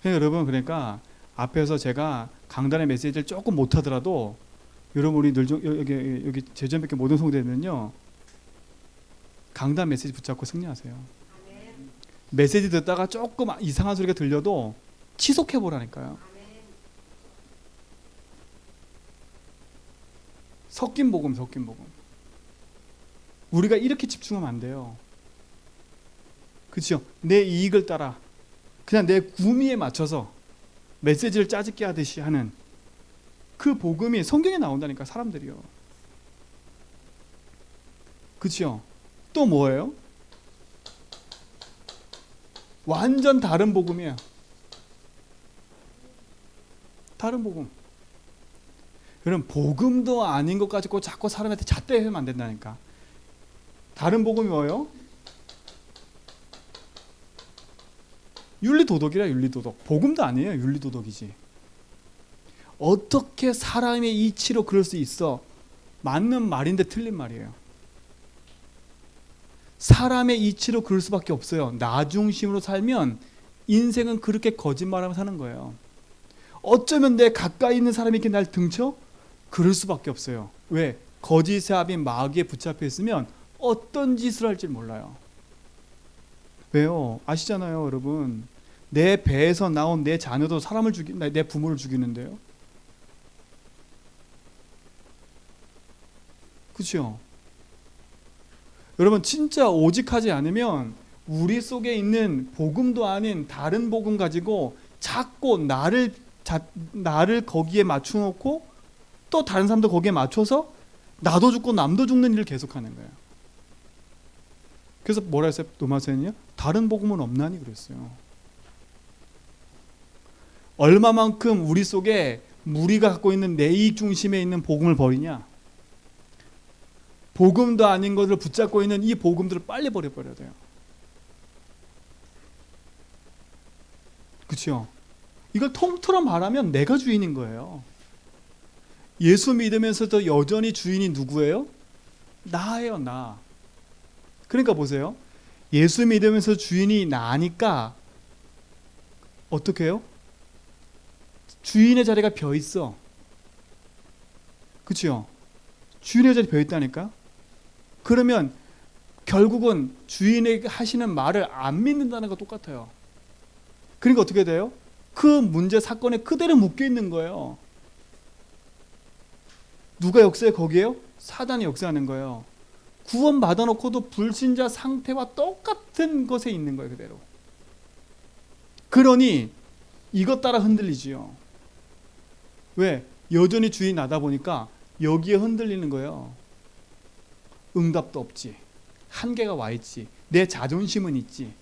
여러분, 그러니까 앞에서 제가 강단의 메시지를 조금 못하더라도 여러분이 늘 여기 제전밖에 모든 성도들은요, 강단 메시지 붙잡고 승리하세요. 메시지 듣다가 조금 이상한 소리가 들려도 치속해보라니까요. 섞인 복음, 섞인 복음. 우리가 이렇게 집중하면 안 돼요. 그렇죠? 내 이익을 따라 그냥 내 구미에 맞춰서 메시지를 짜집기 하듯이 하는 그 복음이 성경에 나온다니까. 사람들이요. 그렇죠? 또 뭐예요? 완전 다른 복음이에요. 다른 복음. 여러분 복음도 아닌 것 가지고 자꾸 사람한테 잣대하면 안 된다니까. 다른 복음이 뭐예요? 윤리도덕이라. 윤리도덕. 복음도 아니에요. 윤리도덕이지. 어떻게 사람의 이치로 그럴 수 있어? 맞는 말인데 틀린 말이에요. 사람의 이치로 그럴 수밖에 없어요. 나 중심으로 살면 인생은 그렇게 거짓말하며 사는 거예요. 어쩌면 내 가까이 있는 사람이 이렇게 날 등쳐? 그럴 수밖에 없어요. 왜? 거짓의 합인 마귀에 붙잡혀 있으면 어떤 짓을 할지 몰라요. 왜요? 아시잖아요, 여러분. 내 배에서 나온 내 자녀도 사람을 내 부모를 죽이는데요. 그렇죠? 여러분 진짜 오직하지 않으면 우리 속에 있는 복음도 아닌 다른 복음 가지고 자꾸 나를 거기에 맞춰놓고 또 다른 사람도 거기에 맞춰서 나도 죽고 남도 죽는 일을 계속하는 거예요. 그래서 뭐라 했어요? 도마스는요? 다른 복음은 없나니 그랬어요. 얼마만큼 우리 속에 무리가 갖고 있는 내 이익 중심에 있는 복음을 버리냐? 복음도 아닌 것을 붙잡고 있는 이 복음들을 빨리 버려버려야 돼요. 그렇죠? 이걸 통틀어 말하면 내가 주인인 거예요. 예수 믿으면서도 여전히 주인이 누구예요? 나예요, 나. 그러니까 보세요. 예수 믿으면서 주인이 나니까 어떻게 해요? 주인의 자리가 벼 있어. 그렇죠? 주인의 자리 벼 있다니까? 그러면 결국은 주인에게 하시는 말을 안 믿는다는 거 똑같아요. 그러니까 어떻게 돼요? 그 문제 사건에 그대로 묶여 있는 거예요. 누가 역사해? 거기에요? 사단이 역사하는 거예요. 구원 받아놓고도 불신자 상태와 똑같은 것에 있는 거예요, 그대로. 그러니 이것 따라 흔들리지요. 왜? 여전히 주인이 나다 보니까 여기에 흔들리는 거예요. 응답도 없지. 한계가 와 있지. 내 자존심은 있지.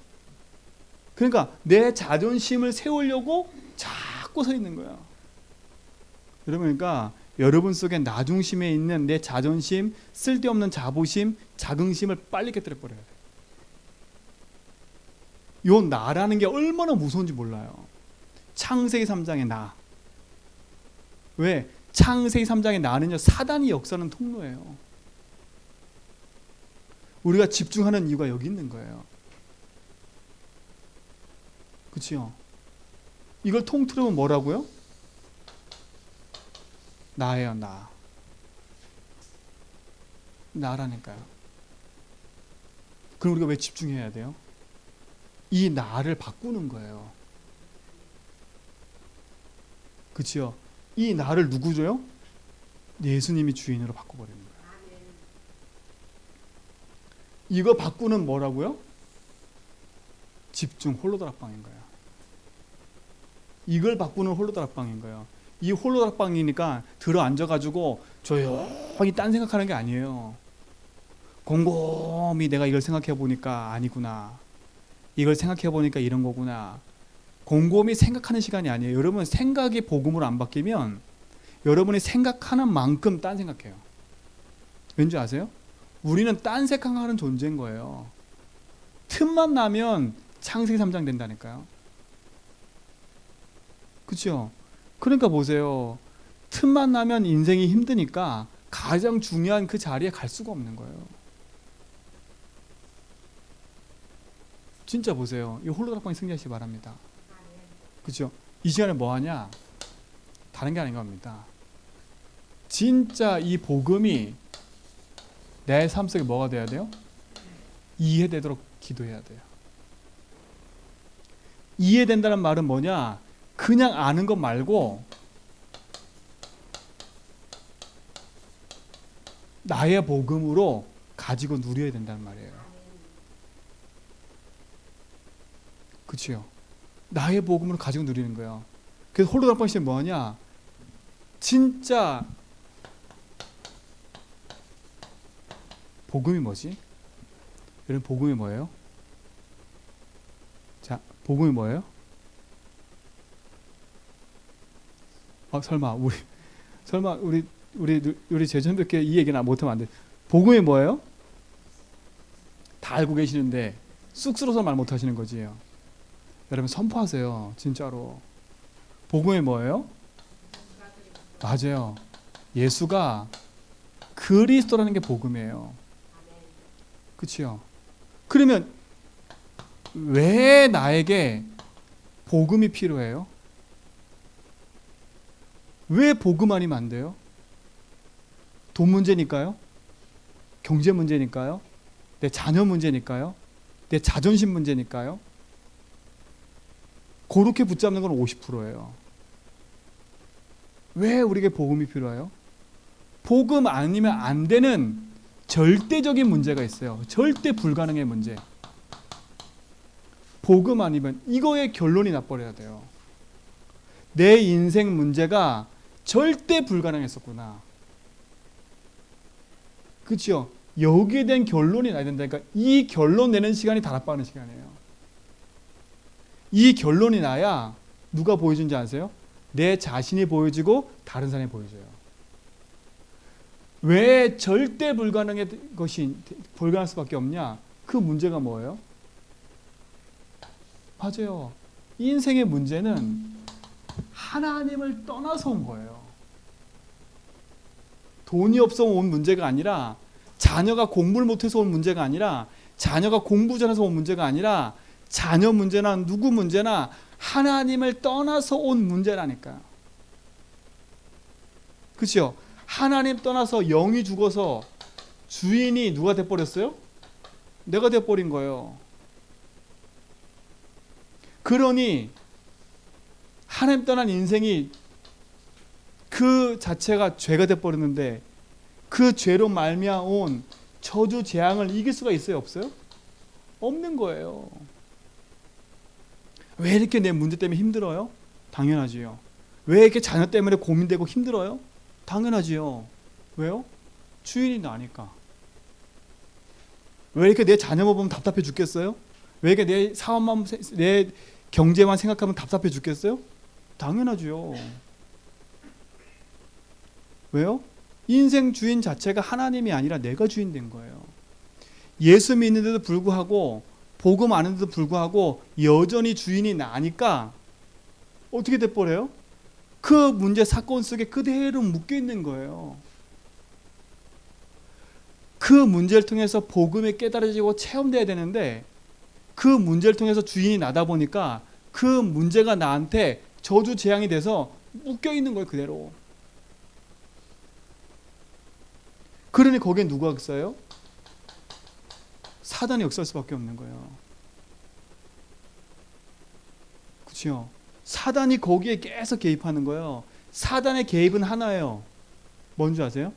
그러니까 내 자존심을 세우려고 자꾸 서 있는 거예요. 여러분, 그러니까 여러분 속에 나 중심에 있는 내 자존심, 쓸데없는 자부심, 자긍심을 빨리 깨뜨려 버려야 돼요. 요 나라는 게 얼마나 무서운지 몰라요. 창세기 3장의 나. 왜? 창세기 3장의 나는요, 사단이 역사하는 통로예요. 우리가 집중하는 이유가 여기 있는 거예요. 그렇죠? 이걸 통틀으면 뭐라고요? 나예요, 나. 나라니까요. 그럼 우리가 왜 집중해야 돼요? 이 나를 바꾸는 거예요. 그렇죠? 이 나를 누구 줘요? 예수님이 주인으로 바꿔버리는 거예요. 이거 바꾸는 뭐라고요? 집중 홀로다락방인 거예요. 이걸 바꾸는 홀로다락방인 거예요. 이 홀로다락방이니까 들어 앉아가지고 조용히 딴 생각하는 게 아니에요. 곰곰이 내가 이걸 생각해 보니까 아니구나. 이걸 생각해 보니까 이런 거구나. 곰곰이 생각하는 시간이 아니에요. 여러분, 생각이 복음으로 안 바뀌면 여러분이 생각하는 만큼 딴 생각해요. 왠지 아세요? 우리는 딴 생각하는 존재인 거예요. 틈만 나면 창세기 3장 된다니까요. 그렇죠? 그러니까 보세요. 틈만 나면 인생이 힘드니까 가장 중요한 그 자리에 갈 수가 없는 거예요. 진짜 보세요. 이 홀로다락방에 승리하시기 바랍니다. 그렇죠? 이 시간에 뭐 하냐? 다른 게 아닌 겁니다. 진짜 이 복음이 내 삶 속에 뭐가 돼야 돼요? 이해되도록 기도해야 돼요. 이해된다는 말은 뭐냐? 그냥 아는 것 말고 나의 복음으로 가지고 누려야 된다는 말이에요. 그렇죠? 나의 복음으로 가지고 누리는 거예요. 그래서 홀로다락방 시간이 뭐냐? 진짜 복음이 뭐지? 여러분, 복음이 뭐예요? 자, 복음이 뭐예요? 설마 우리 제전백회 이 얘기는 못하면 안 돼. 복음이 뭐예요? 다 알고 계시는데 쑥스러워서 말 못하시는 거지요. 여러분 선포하세요. 진짜로. 복음이 뭐예요? 맞아요. 예수가 그리스도라는 게 복음이에요. 그렇죠? 그러면 왜 나에게 복음이 필요해요? 왜 복음 아니면 안 돼요? 돈 문제니까요? 경제 문제니까요? 내 자녀 문제니까요? 내 자존심 문제니까요? 그렇게 붙잡는 건 50%예요. 왜 우리에게 복음이 필요해요? 복음 아니면 안 되는 절대적인 문제가 있어요. 절대 불가능의 문제. 복음 아니면 이거의 결론이 나버려야 돼요. 내 인생 문제가 절대 불가능했었구나. 그렇죠? 여기에 대한 결론이 나야 된다니까. 이 결론 내는 시간이 다락방하는 시간이에요. 이 결론이 나야 누가 보여준지 아세요? 내 자신이 보여지고 다른 사람이 보여줘요. 왜 절대 불가능의 것이 불가능할 수밖에 없냐? 그 문제가 뭐예요? 맞아요. 인생의 문제는 하나님을 떠나서 온 거예요. 돈이 없어 온 문제가 아니라, 자녀가 공부를 못해서 온 문제가 아니라, 자녀가 공부 잘해서 온 문제가 아니라, 자녀 문제나 누구 문제나 하나님을 떠나서 온 문제라니까요. 그렇죠? 하나님 떠나서 영이 죽어서 주인이 누가 돼버렸어요? 내가 돼버린 거예요. 그러니 하나님 떠난 인생이 그 자체가 죄가 돼버렸는데, 그 죄로 말미암은 저주 재앙을 이길 수가 있어요? 없어요? 없는 거예요. 왜 이렇게 내 문제 때문에 힘들어요? 당연하지요. 왜 이렇게 자녀 때문에 고민되고 힘들어요? 당연하지요. 왜요? 주인이 나니까. 왜 이렇게 내 자녀만 보면 답답해 죽겠어요? 왜 이렇게 내 사업만, 내 경제만 생각하면 답답해 죽겠어요? 당연하죠. 왜요? 인생 주인 자체가 하나님이 아니라 내가 주인 된 거예요. 예수 믿는데도 불구하고, 복음 아는데도 불구하고 여전히 주인이 나니까 어떻게 돼버려요? 그 문제 사건 속에 그대로 묶여 있는 거예요. 그 문제를 통해서 복음이 깨달아지고 체험돼야 되는데, 그 문제를 통해서 주인이 나다 보니까 그 문제가 나한테 저주 재앙이 돼서 묶여 있는 거예요. 그대로. 그러니 거기에 누가 역사예요? 사단이 역사할 수밖에 없는 거예요. 그렇죠? 사단이 거기에 계속 개입하는 거예요. 사단의 개입은 하나예요. 뭔지 아세요?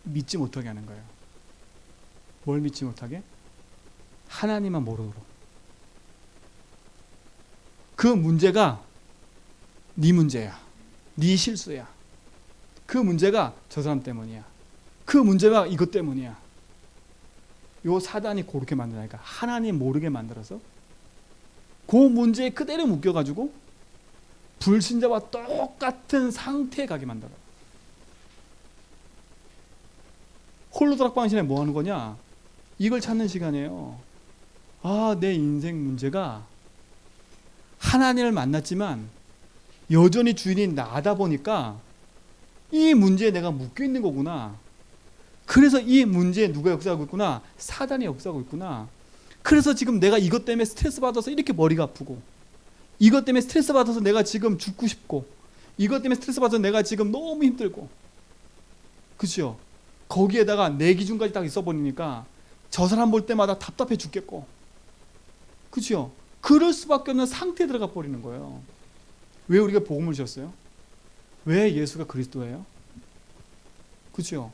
믿지 못하게 하는 거예요. 뭘 믿지 못하게? 하나님만 모르도록. 그 문제가 네 문제야. 네 실수야. 그 문제가 저 사람 때문이야. 그 문제가 이것 때문이야. 요 사단이 그렇게 만드니까 하나님 모르게 만들어서 그 문제에 그대로 묶여가지고 불신자와 똑같은 상태에 가게 만들어요. 홀로 다락방신에 뭐 하는 거냐? 이걸 찾는 시간이에요. 아, 내 인생 문제가 하나님을 만났지만 여전히 주인이 나다 보니까 이 문제에 내가 묶여 있는 거구나. 그래서 이 문제에 누가 역사하고 있구나? 사단이 역사하고 있구나. 그래서 지금 내가 이것 때문에 스트레스 받아서 이렇게 머리가 아프고, 이것 때문에 스트레스 받아서 내가 지금 죽고 싶고, 이것 때문에 스트레스 받아서 내가 지금 너무 힘들고. 그렇죠? 거기에다가 내 기준까지 딱 있어버리니까 저 사람 볼 때마다 답답해 죽겠고. 그렇죠? 그럴 수밖에 없는 상태에 들어가 버리는 거예요. 왜 우리가 복음을 주셨어요? 왜 예수가 그리스도예요? 그렇죠?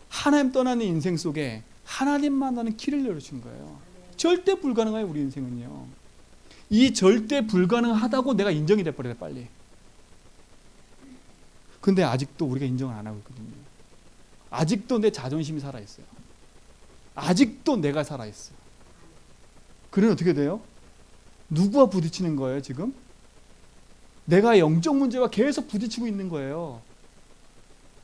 하나님 떠나는 인생 속에 하나님 만나는 길을 열어준 거예요. 절대 불가능해요, 우리 인생은요. 이 절대 불가능하다고 내가 인정이 돼버려요, 빨리. 근데 아직도 우리가 인정을 안 하고 있거든요. 아직도 내 자존심이 살아있어요. 아직도 내가 살아있어요. 그러면 어떻게 돼요? 누구와 부딪히는 거예요 지금? 내가 영적 문제와 계속 부딪히고 있는 거예요.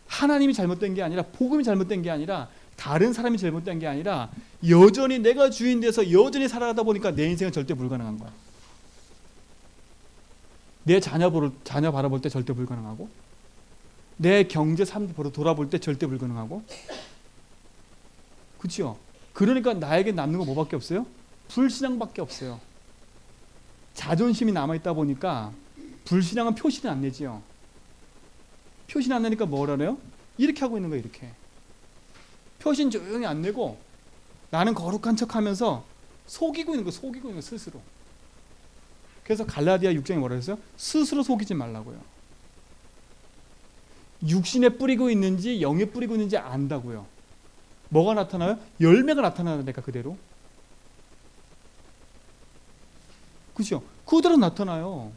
하나님이 잘못된 게 아니라, 복음이 잘못된 게 아니라, 다른 사람이 잘못된 게 아니라 여전히 내가 주인 돼서 여전히 살아가다 보니까 내 인생은 절대 불가능한 거야. 내 자녀 바라볼 때 절대 불가능하고, 내 경제 삶 돌아볼 때 절대 불가능하고. 그렇죠? 그러니까 나에게 남는 거 뭐밖에 없어요? 불신앙밖에 없어요. 자존심이 남아있다 보니까 불신앙은 표시는 안 내지요. 표시는 안 내니까 뭐라 그래요? 이렇게 하고 있는 거예요. 이렇게 표시는 조용히 안 내고 나는 거룩한 척하면서 속이고 있는 거 스스로. 그래서 갈라디아 6장에 뭐라 그랬어요? 스스로 속이지 말라고요. 육신에 뿌리고 있는지 영에 뿌리고 있는지 안다고요. 뭐가 나타나요? 열매가 나타나니까 그대로. 그렇죠? 그대로 나타나요.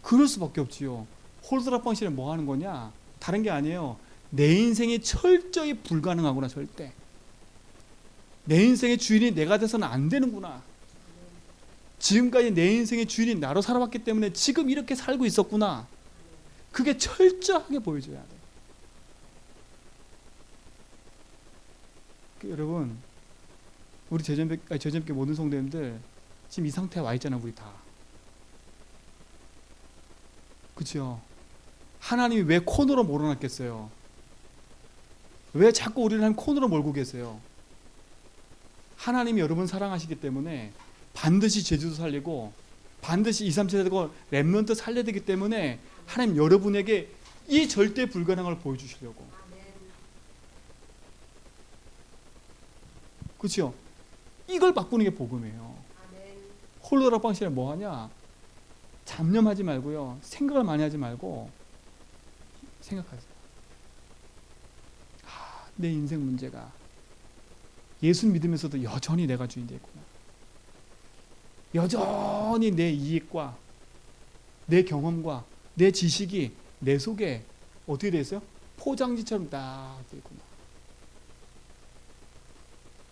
그럴 수밖에 없지요. 홀드랍 방식은 뭐 하는 거냐? 다른 게 아니에요. 내 인생이 철저히 불가능하구나. 절대 내 인생의 주인이 내가 돼서는 안 되는구나. 지금까지 내 인생의 주인이 나로 살아왔기 때문에 지금 이렇게 살고 있었구나. 그게 철저하게 보여줘야 돼. 여러분, 우리 제전뵙기 모든 성도님들 지금 이 상태에 와 있잖아. 우리 다. 그렇죠? 하나님이 왜 코너로 몰아놨겠어요? 왜 자꾸 우리를 한 코너로 몰고 계세요? 하나님이 여러분 사랑하시기 때문에 반드시 제주도 살리고 반드시 2, 3차 되고 렘넌트 살려야 되기 때문에 하나님 여러분에게 이 절대 불가능을 보여주시려고. 그렇죠? 이걸 바꾸는 게 복음이에요. 홀로라 방식은 뭐 하냐? 잡념하지 말고요. 생각을 많이 하지 말고 생각하세요. 내 인생 문제가 예수 믿으면서도 여전히 내가 주인 되겠구나. 여전히 내 이익과 내 경험과 내 지식이 내 속에 어떻게 되어 있어요? 포장지처럼 딱 되어 있구나.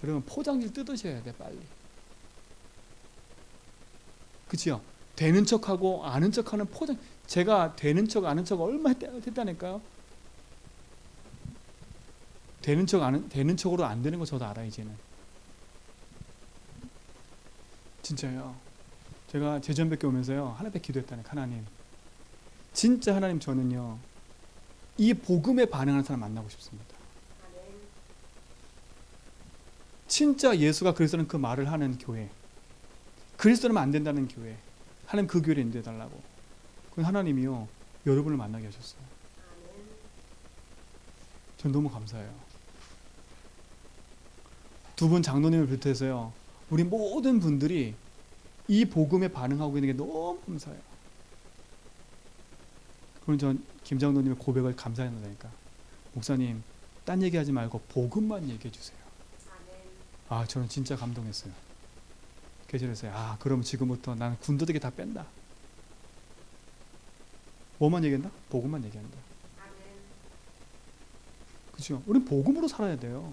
그러면 포장지를 뜯으셔야 돼, 빨리. 그치요? 되는 척하고 아는 척하는 포장. 제가 되는 척 아는 척 얼마 했다니까요. 되는 척으로 안 되는 거 저도 알아요. 이제는 진짜요. 제가 제전밖에 오면서요 하나님께 기도했다니까. 하나님, 진짜 하나님, 저는요 이 복음에 반응하는 사람 만나고 싶습니다. 진짜 예수가 그리스도는 그 말을 하는 교회, 그리스도는 안 된다는 교회, 하나님 그 교회를 인도해달라고. 그 하나님이요 여러분을 만나게 하셨어요. 전 너무 감사해요. 두 분 장로님을 비롯해서요 우리 모든 분들이 이 복음에 반응하고 있는 게 너무 감사해요. 그럼 전 김 장로님의 고백을 감사한다니까. 목사님, 딴 얘기하지 말고 복음만 얘기해 주세요. 저는 진짜 감동했어요. 그래서 그럼 지금부터 나는 군더더기 다 뺀다. 뭐만 얘기한다? 복음만 얘기한다. 그렇죠? 우리는 복음으로 살아야 돼요.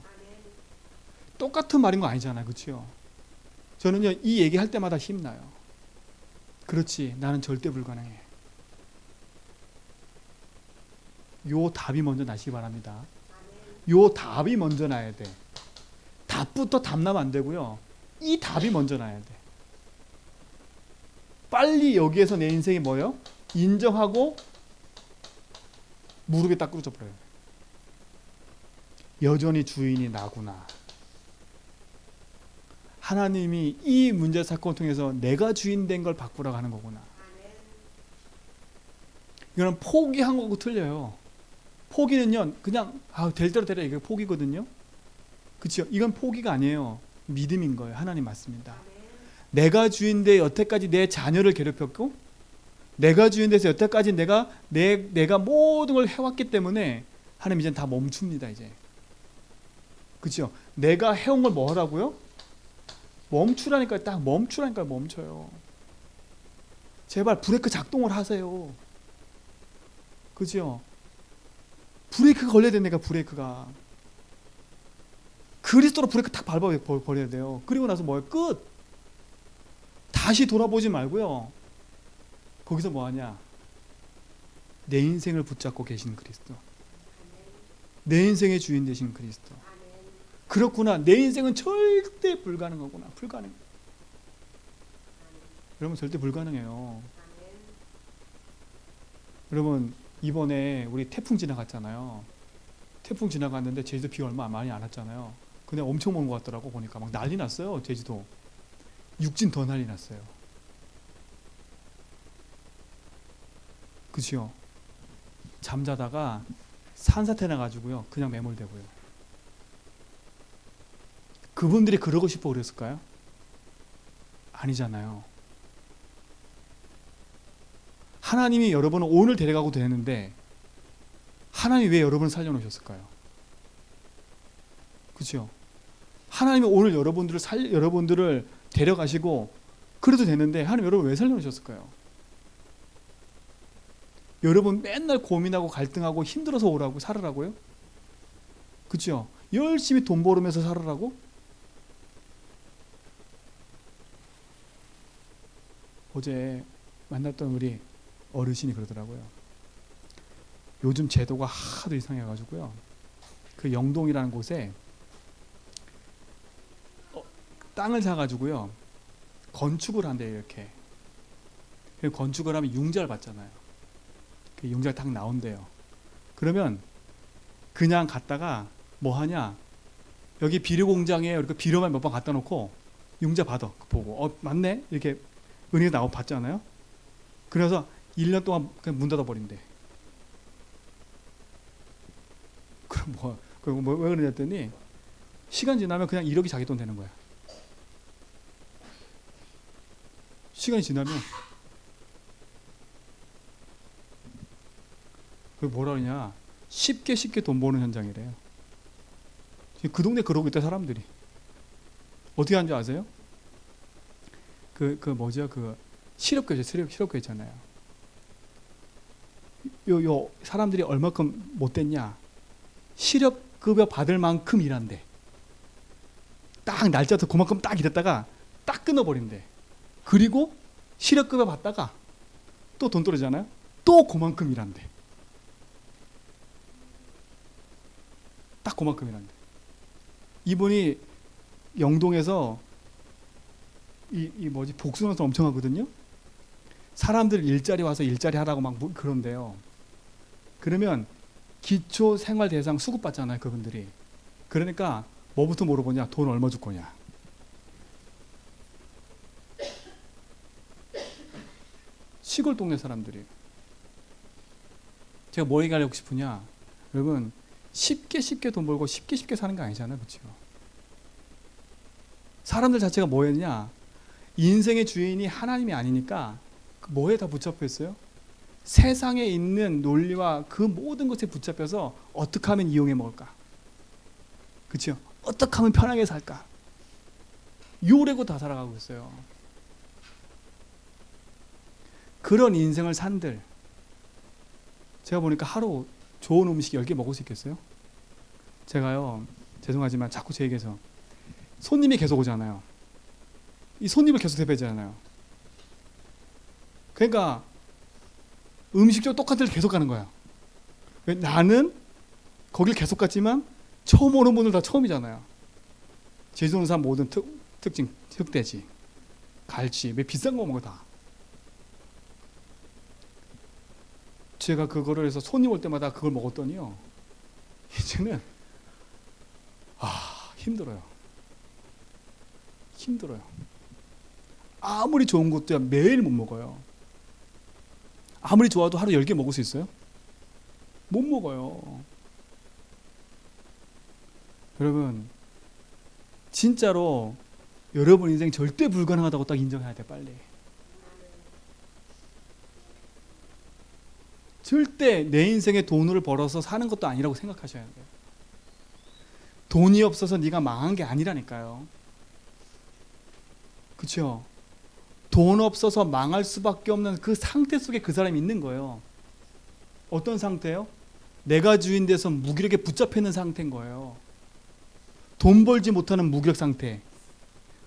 똑같은 말인 거 아니잖아요. 그렇죠? 저는요 이 얘기할 때마다 힘나요. 그렇지, 나는 절대 불가능해. 요 답이 먼저 나시기 바랍니다. 요 답이 먼저 나야 돼. 답부터 답 나면 안 되고요. 이 답이 먼저 나야 돼. 빨리 여기에서 내 인생이 뭐예요? 인정하고 무릎에 딱 꿇어져 버려요. 여전히 주인이 나구나. 하나님이 이 문제 사건을 통해서 내가 주인 된 걸 바꾸라고 하는 거구나. 이거는 포기한 거고 틀려요. 포기는요 그냥 될 대로 되라, 이게 포기거든요. 그렇죠? 이건 포기가 아니에요. 믿음인 거예요. 하나님 맞습니다. 내가 주인 돼 여태까지 내 자녀를 괴롭혔고, 내가 주인 돼서 여태까지 내가 모든 걸 해왔기 때문에 하나님 이제는 다 멈춥니다. 이제. 그렇죠? 내가 해온 걸 뭐 하라고요? 멈추라니까. 딱 멈추라니까. 멈춰요. 제발 브레이크 작동을 하세요. 그죠? 브레이크가 걸려야 되니까. 브레이크가 그리스도로 브레이크 탁 밟아버려야 돼요. 그리고 나서 뭐예요? 끝. 다시 돌아보지 말고요. 거기서 뭐하냐? 내 인생을 붙잡고 계신 그리스도. 내 인생의 주인 되신 그리스도. 그렇구나. 내 인생은 절대 불가능하구나. 불가능. 여러분 절대 불가능해요. 여러분 이번에 우리 태풍 지나갔잖아요. 태풍 지나갔는데 제주도 비 얼마 많이 안 왔잖아요. 근데 엄청 먼 것 같더라고. 보니까 막 난리 났어요. 제주도. 육진 더 난리 났어요. 그치요? 잠자다가 산사태 나가지고요. 그냥 매몰되고요. 그분들이 그러고 싶어 그랬을까요? 아니잖아요. 하나님이 여러분을 오늘 데려가고 되는데 하나님이 왜 여러분을 살려놓으셨을까요? 그렇죠? 하나님이 오늘 여러분들을 데려가시고 그래도 되는데 하나님 여러분 왜 살려놓으셨을까요? 여러분 맨날 고민하고 갈등하고 힘들어서 오라고 살으라고요? 그렇죠? 열심히 돈 벌으면서 살으라고? 어제 만났던 우리 어르신이 그러더라고요. 요즘 제도가 하도 이상해가지고요. 그 영동이라는 곳에 땅을 사가지고요. 건축을 한대요. 이렇게. 건축을 하면 융자를 받잖아요. 그 융자가 딱 나온대요. 그러면 그냥 갔다가 뭐 하냐? 여기 비료 공장에 이렇게 비료만 몇 번 갖다 놓고 융자 받아. 보고 맞네? 이렇게 은행에 나오고 받잖아요. 그래서 1년 동안 그냥 문 닫아 버린대. 그럼 왜 그러냐 했더니 시간 지나면 그냥 1억이 자기 돈 되는 거야. 시간이 지나면 그 뭐라 그러냐? 쉽게 돈 버는 현장이래요. 그 동네 그러고 있다 사람들이. 어떻게 하는지 아세요? 뭐죠? 실업급여 있잖아요. 요 사람들이 얼마큼 못됐냐? 실업급여 받을 만큼 일한대. 딱 날짜도 그만큼 딱 일했다가 딱 끊어버린대. 그리고 실업급여 받다가 또 돈 떨어지잖아요. 또 그만큼 일한대. 딱 그만큼 일한대. 이분이 영동에서 복수노선 엄청 하거든요. 사람들 일자리 와서 일자리 하라고 막 그런데요. 그러면 기초 생활 대상 수급 받잖아요, 그분들이. 그러니까 뭐부터 물어보냐? 돈 얼마 줄 거냐? 시골 동네 사람들이. 제가 뭐 얘기하려고 싶으냐? 여러분 쉽게 돈 벌고 쉽게 사는 거 아니잖아요, 그렇죠? 사람들 자체가 뭐였냐? 인생의 주인이 하나님이 아니니까 뭐에 다 붙잡혀 있어요? 세상에 있는 논리와 그 모든 것에 붙잡혀서 어떻게 하면 이용해 먹을까? 그렇죠? 어떻게 하면 편하게 살까? 요래고 다 살아가고 있어요. 그런 인생을 산들 제가 보니까 하루 좋은 음식 10개 먹을 수 있겠어요? 제가요, 죄송하지만 자꾸 제 얘기해서 손님이 계속 오잖아요. 이 손님을 계속 대배잖아요. 그러니까 음식점 똑같은 데를 계속 가는 거야. 나는 거길 계속 갔지만 처음 오는 분들 다 처음이잖아요. 제주도 오는 사람 모든 특징, 흑돼지, 갈치, 왜 비싼 거 먹어 다. 제가 그거를 해서 손님 올 때마다 그걸 먹었더니요. 이제는 힘들어요. 아무리 좋은 것도 매일 못 먹어요. 아무리 좋아도 하루 10개 먹을 수 있어요? 못 먹어요. 여러분 진짜로 여러분 인생 절대 불가능하다고 딱 인정해야 돼. 빨리. 절대 내 인생에 돈을 벌어서 사는 것도 아니라고 생각하셔야 돼요. 돈이 없어서 네가 망한 게 아니라니까요. 그렇죠? 돈 없어서 망할 수밖에 없는 그 상태 속에 그 사람이 있는 거예요. 어떤 상태요? 내가 주인 돼서 무기력에 붙잡혀 있는 상태인 거예요. 돈 벌지 못하는 무기력 상태.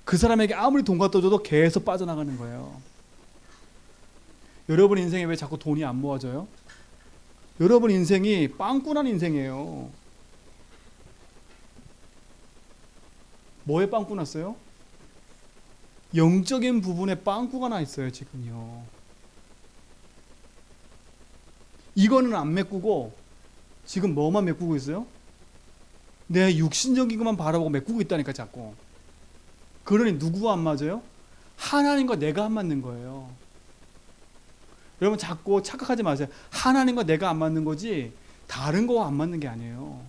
그 사람에게 아무리 돈 갖다 줘도 계속 빠져나가는 거예요. 여러분 인생에 왜 자꾸 돈이 안 모아져요? 여러분 인생이 빵꾸난 인생이에요. 뭐에 빵꾸 났어요? 영적인 부분에 빵꾸가 나 있어요, 지금요. 이거는 안 메꾸고 지금 뭐만 메꾸고 있어요? 내 육신적인 것만 바라보고 메꾸고 있다니까 자꾸. 그러니 누구와 안 맞아요? 하나님과 내가 안 맞는 거예요. 여러분 자꾸 착각하지 마세요. 하나님과 내가 안 맞는 거지 다른 거와 안 맞는 게 아니에요.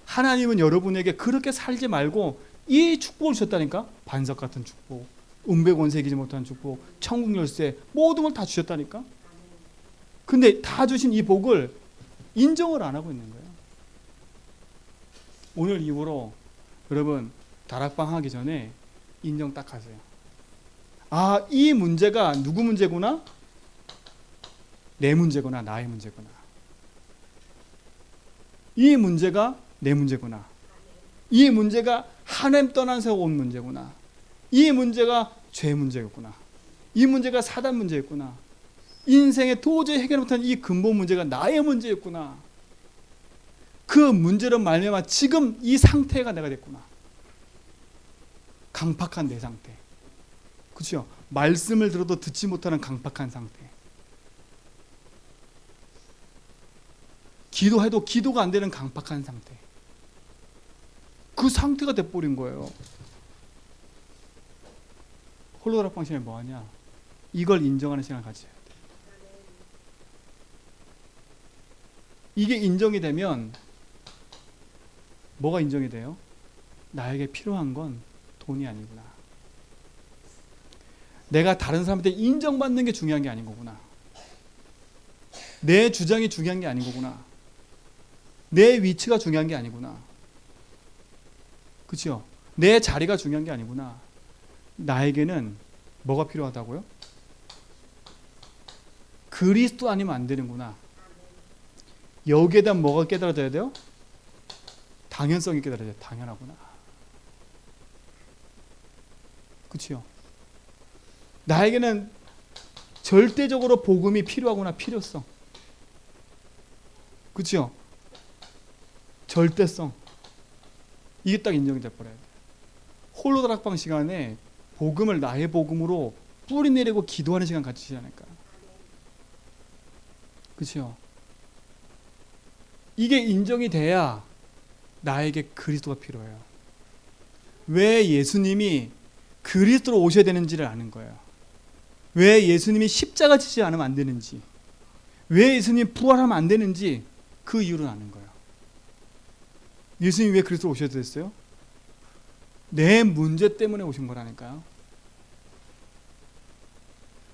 하나님은 여러분에게 그렇게 살지 말고 이 축복을 주셨다니까. 반석 같은 축복, 은백원색이지 못한 축복, 천국 열쇠, 모든 걸 다 주셨다니까. 근데 다 주신 이 복을 인정을 안 하고 있는 거예요. 오늘 이후로 여러분 다락방 하기 전에 인정 딱 하세요. 아, 이 문제가 누구 문제구나? 내 문제구나, 나의 문제구나. 이 문제가 내 문제구나. 이 문제가 하나님 떠나서 온 문제구나. 이 문제가 죄 문제였구나. 이 문제가 사단 문제였구나. 인생에 도저히 해결 못한 이 근본 문제가 나의 문제였구나. 그 문제로 말미암아 지금 이 상태가 내가 됐구나. 강팍한 내 상태. 그렇죠? 말씀을 들어도 듣지 못하는 강팍한 상태. 기도해도 기도가 안 되는 강팍한 상태. 그 상태가 돼버린 거예요. 홀로다락방 시간에 뭐하냐? 이걸 인정하는 시간을 가져야 돼. 이게 인정이 되면 뭐가 인정이 돼요? 나에게 필요한 건 돈이 아니구나. 내가 다른 사람한테 인정받는 게 중요한 게 아닌 거구나. 내 주장이 중요한 게 아닌 거구나. 내 위치가 중요한 게 아니구나. 그렇죠? 내 자리가 중요한 게 아니구나. 나에게는 뭐가 필요하다고요? 그리스도 아니면 안 되는구나. 여기에 대한 뭐가 깨달아져야 돼요? 당연성이 깨달아져야 돼요. 당연하구나. 그렇죠? 나에게는 절대적으로 복음이 필요하구나. 필요성. 그렇죠? 절대성. 이게 딱 인정이 돼버려야 돼요. 홀로다락방 시간에 복음을 나의 복음으로 뿌리 내리고 기도하는 시간 가지지 않을까. 그렇죠? 이게 인정이 돼야 나에게 그리스도가 필요해요. 왜 예수님이 그리스도로 오셔야 되는지를 아는 거예요. 왜 예수님이 십자가 지지 않으면 안 되는지, 왜 예수님이 부활하면 안 되는지 그 이유를 아는 거예요. 예수님이 왜 그리스도로 오셔야 됐어요? 내 문제 때문에 오신 거라니까요.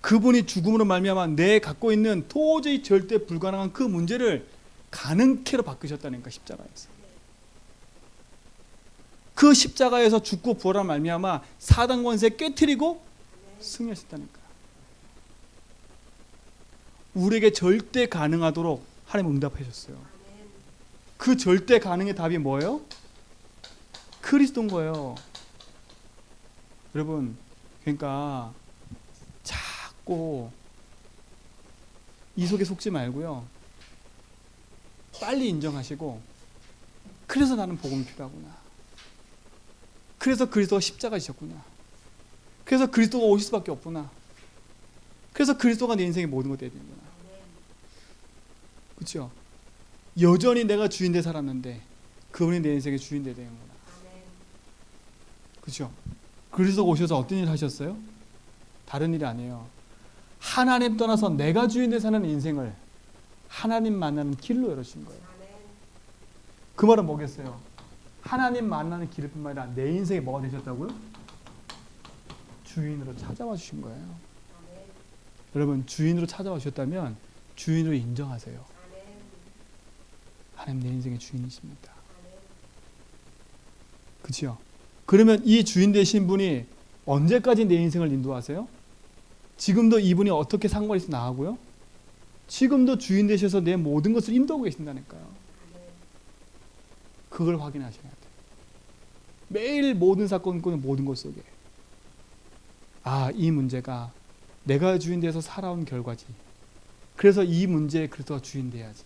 그분이 죽음으로 말미암아 내 갖고 있는 도저히 절대 불가능한 그 문제를 가능케로 바꾸셨다니까. 십자가에서. 그 십자가에서 죽고 부활한 말미암아 사단 권세 깨트리고 승리하셨다니까. 우리에게 절대 가능하도록 하나님 응답해 주셨어요. 그 절대 가능의 답이 뭐예요? 그리스도인 거예요. 여러분, 그러니까 자꾸 이 속에 속지 말고요. 빨리 인정하시고, 그래서 나는 복음이 필요하구나. 그래서 그리스도가 십자가 지셨구나. 그래서 그리스도가 오실 수밖에 없구나. 그래서 그리스도가 내 인생의 모든 것 되야 되는구나. 그렇죠? 여전히 내가 주인 돼 살았는데 그분이 내 인생의 주인 돼야 되는구나. 그렇죠? 그리스도가 오셔서 어떤 일을 하셨어요? 다른 일이 아니에요. 하나님 떠나서 내가 주인 돼 사는 인생을 하나님 만나는 길로 열어주신 거예요. 그 말은 뭐겠어요? 하나님 만나는 길일 뿐만 아니라 내 인생에 뭐가 되셨다고요? 주인으로 찾아와 주신 거예요. 여러분, 주인으로 찾아와 주셨다면 주인으로 인정하세요. 하나님 내 인생의 주인이십니다. 그렇죠? 그러면 이 주인 되신 분이 언제까지 내 인생을 인도하세요? 지금도 이분이 어떻게 상관에서 나가고요? 지금도 주인 되셔서 내 모든 것을 인도하고 계신다니까요. 그걸 확인하셔야 돼요. 매일 모든 사건, 모든 것 속에 아, 이 문제가 내가 주인 돼서 살아온 결과지. 그래서 이 문제에 그리스도가 주인 돼야지.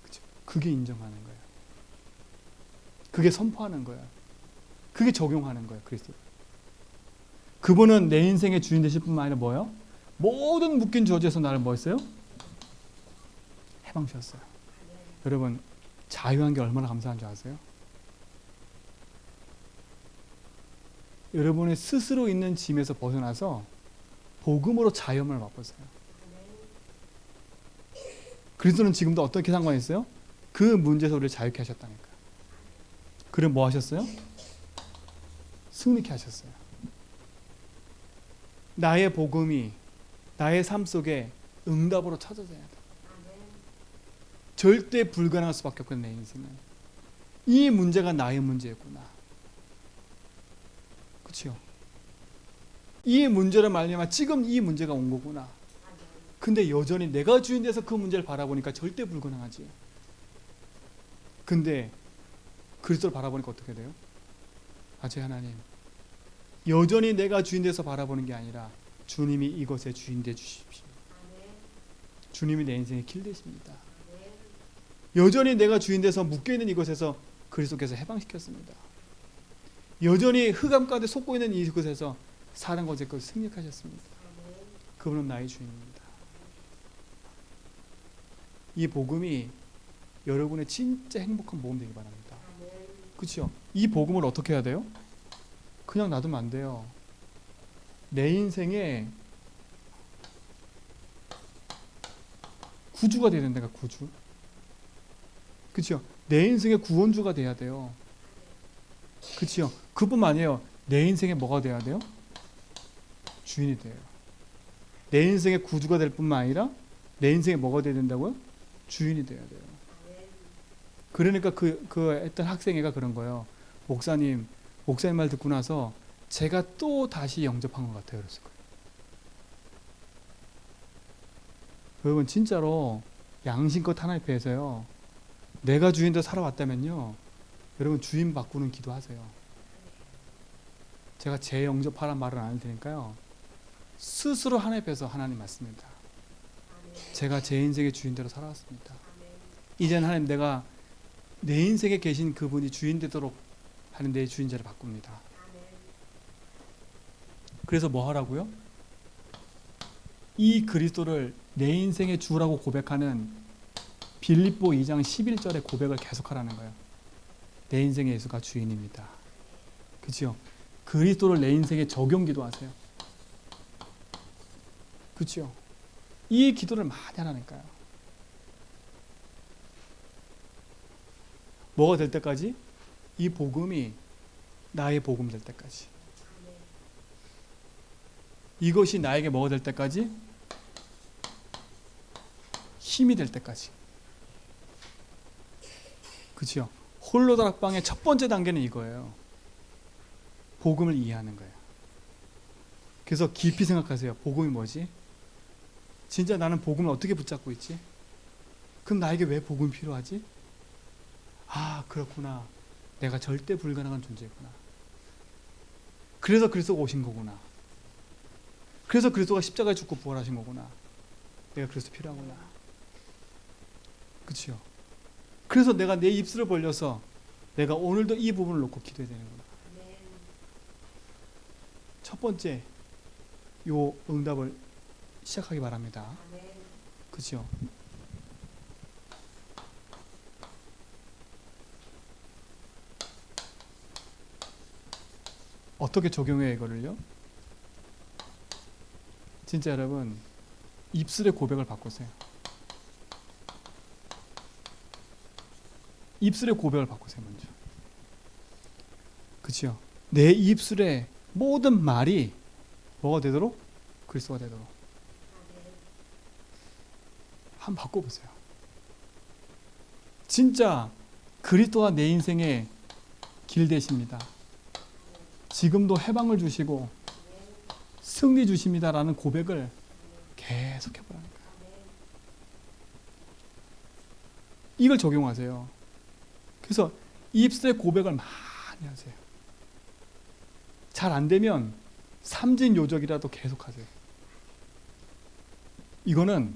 그죠? 그게 인정하는 거예요. 그게 선포하는 거예요. 그게 적용하는 거예요. 그리스도. 그분은 내 인생의 주인 되실 뿐만 아니라 뭐예요? 모든 묶인 저주에서 나를 뭐 했어요? 해방시켰어요. 여러분, 자유한 게 얼마나 감사한 줄 아세요? 여러분의 스스로 있는 짐에서 벗어나서 복음으로 자유함을 맛보세요. 그리스도는 지금도 어떻게 상관이 있어요? 그 문제에서 우리를 자유케 하셨다니까요. 그럼 뭐 하셨어요? 승리케 하셨어요. 나의 복음이 나의 삶 속에 응답으로 찾아져야 돼. 절대 불가능할 수밖에 없거든, 내 인생은. 이 문제가 나의 문제였구나. 그렇죠? 이 문제를 말미암아 지금 이 문제가 온 거구나. 근데 여전히 내가 주인 돼서 그 문제를 바라보니까 절대 불가능하지. 근데 그리스도를 바라보니까 어떻게 돼요? 아제 하나님, 여전히 내가 주인 돼서 바라보는 게 아니라 주님이 이것의 주인 돼 주십시오. 주님이 내 인생의 길 되십니다. 여전히 내가 주인 돼서 묶여있는 이것에서 그리스도께서 해방시켰습니다. 여전히 흑암 가운데 속고 있는 이곳에서 사랑과 제것 승리하셨습니다. 그분은 나의 주인입니다. 이 복음이 여러분의 진짜 행복한 복음 되기 바랍니다. 그렇죠? 이 복음을 어떻게 해야 돼요? 그냥 놔두면 안 돼요. 내 인생에 구주가 돼야 된다. 구주. 그렇죠? 내 인생의 구원주가 돼야 돼요. 그렇죠? 그뿐만 아니에요. 내 인생에 뭐가 돼야 돼요? 주인이 돼요. 내 인생의 구주가 될 뿐만 아니라 내 인생에 뭐가 돼야 된다고요? 주인이 돼야 돼요. 그러니까 그 했던 학생애가 그런 거예요. 목사님 말 듣고 나서 제가 또 다시 영접한 것 같아요. 그랬을 거예요. 여러분, 진짜로 양심껏 하나님 앞에서요, 내가 주인도 살아왔다면요, 여러분 주인 바꾸는 기도하세요. 제가 재영접하란 말은 안 할 테니까요, 스스로 하나님 앞에서 하나님 맞습니다. 제가 제 인생의 주인대로 살아왔습니다. 이제는 하나님, 내가 내 인생에 계신 그분이 주인 되도록 하는 내 주인자를 바꿉니다. 그래서 뭐 하라고요? 이 그리스도를 내 인생의 주라고 고백하는 빌립보 2장 11절의 고백을 계속하라는 거예요. 내 인생의 예수가 주인입니다. 그렇죠? 그리스도를 내 인생에 적용 기도하세요. 그렇죠? 이 기도를 많이 하라니까요. 뭐가 될 때까지? 이 복음이 나의 복음 될 때까지. 이것이 나에게 뭐가 될 때까지? 힘이 될 때까지. 그렇죠? 홀로 다락방의 첫 번째 단계는 이거예요. 복음을 이해하는 거예요. 그래서 깊이 생각하세요. 복음이 뭐지? 진짜 나는 복음을 어떻게 붙잡고 있지? 그럼 나에게 왜 복음이 필요하지? 아, 그렇구나. 내가 절대 불가능한 존재구나. 그래서 그리스도가 오신 거구나. 그래서 그리스도가 십자가에 죽고 부활하신 거구나. 내가 그리스도 필요하구나. 그렇죠? 그래서 내가 내 입술을 벌려서 내가 오늘도 이 부분을 놓고 기도해야 되는구나. 첫 번째 요 응답을 시작하기 바랍니다. 그렇죠? 어떻게 적용해요, 이거를요? 진짜 여러분, 입술의 고백을 바꾸세요. 입술의 고백을 바꾸세요, 먼저. 그렇죠? 내 입술의 모든 말이 뭐가 되도록? 그리스도가 되도록. 한번 바꿔보세요. 진짜 그리스도가 내 인생의 길 되십니다. 지금도 해방을 주시고 승리 주십니다라는 고백을 계속 해보라니까요. 이걸 적용하세요. 그래서 입술의 고백을 많이 하세요. 잘 안 되면 삼진요적이라도 계속하세요. 이거는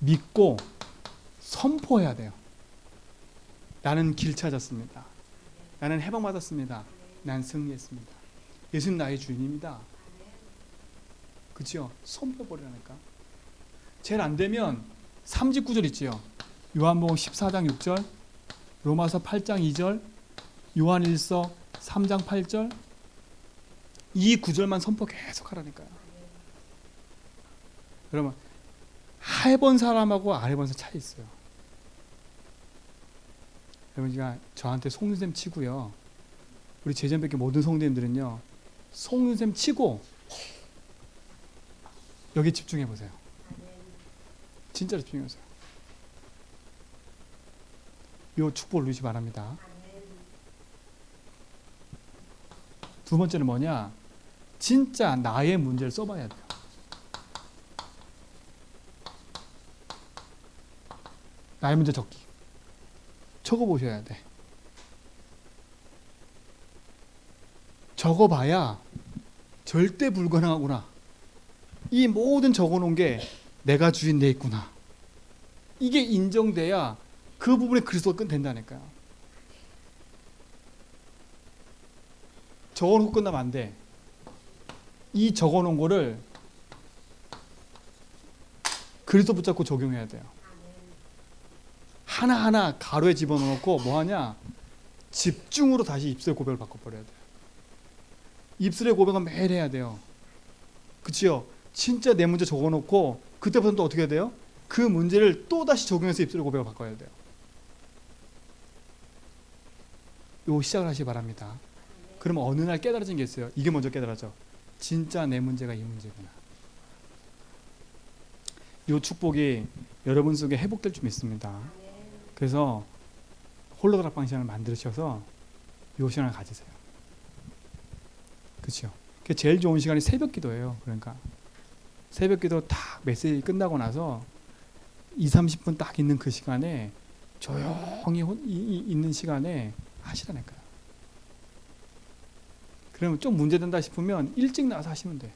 믿고 선포해야 돼요. 나는 길 찾았습니다. 나는 해방받았습니다. 난 승리했습니다. 예수님 나의 주인입니다. 그렇죠? 선포해버리라니까. 제일 안 되면 39절 있지요. 요한복음 14장 6절, 로마서 8장 2절, 요한일서 3장 8절, 이 구절만 선포 계속 하라니까요. 그러면 해본 사람하고 안 해본 사람 차이 있어요. 여러분, 제가 저한테 송윤쌤 치고요, 우리 제전백교 모든 성도님들은요, 송윤쌤 치고 여기 집중해 보세요. 진짜로 집중해 보세요. 요 축복을 누리시 바랍니다. 두 번째는 뭐냐? 진짜 나의 문제를 써봐야 돼요. 나의 문제 적기. 적어보셔야 돼. 적어봐야 절대 불가능하구나. 이 모든 적어놓은 게 내가 주인 돼 있구나. 이게 인정돼야 그 부분에 그리스도가 끝된다니까요. 적어놓고 끝나면 안 돼. 이 적어놓은 거를 그리스도 붙잡고 적용해야 돼요. 하나하나 가로에 집어넣고 뭐하냐? 집중으로 다시 입술의 고백을 바꿔버려야 돼요. 입술의 고백은 매일 해야 돼요. 그치요? 진짜 내 문제 적어놓고 그때부터는 또 어떻게 해야 돼요? 그 문제를 또 다시 적용해서 입술의 고백을 바꿔야 돼요. 요 시작을 하시기 바랍니다. 그러면 어느 날 깨달아진 게 있어요. 이게 먼저 깨달아져. 진짜 내 문제가 이 문제구나. 요 축복이 여러분 속에 회복될 줄 믿습니다. 그래서 홀로그라팡 시간을 만드셔서 요 시간을 가지세요. 그렇죠? 제일 좋은 시간이 새벽 기도예요. 그러니까 새벽 기도 딱 메시지 끝나고 나서 20-30분 딱 있는 그 시간에 조용히 있는 시간에 하시라니까요. 그러면 좀 문제된다 싶으면 일찍 나와서 하시면 돼.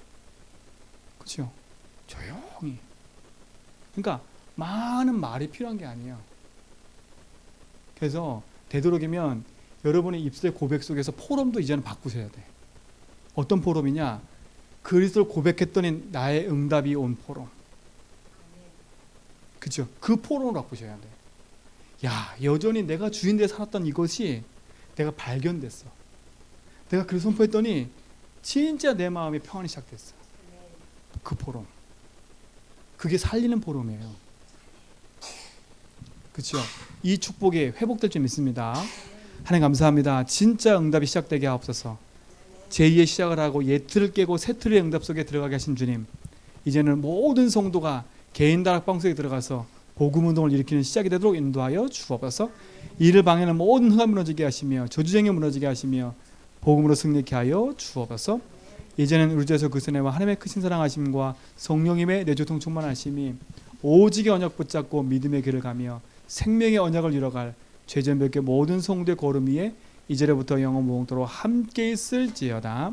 그렇죠? 조용히. 그러니까 많은 말이 필요한 게 아니에요. 그래서 되도록이면 여러분의 입술의 고백 속에서 포럼도 이제는 바꾸셔야 돼. 어떤 포럼이냐? 그리스도를 고백했더니 나의 응답이 온 포럼. 그렇죠? 그 포럼으로 바꾸셔야 돼. 야, 여전히 내가 주인되어 살았던 이것이 내가 발견됐어. 내가 그를 선포했더니 진짜 내 마음에 평안이 시작됐어. 그 포럼. 그게 살리는 포럼이에요. 그렇죠? 이 축복이 회복될 줄 믿습니다. 하나님 감사합니다. 진짜 응답이 시작되게 하옵소서. 제2의 시작을 하고 옛 틀을 깨고 새 틀의 응답 속에 들어가게 하신 주님, 이제는 모든 성도가 개인 다락방 속에 들어가서 복음 운동을 일으키는 시작이 되도록 인도하여 주옵소서. 이를 방해하는 모든 흑암이 무너지게 하시며 저주쟁이 무너지게 하시며 복음으로 승리케 하여 주옵소서. 이제는 우리 주에서 그 은혜와 하나님의 크신 사랑하심과 성령님의 내조통 충만하심이 오직의 언약 붙잡고 믿음의 길을 가며 생명의 언약을 이뤄갈 죄전 몇 개 모든 성도의 걸음 위에 이제로부터 영원 무궁토록 함께 있을지어다.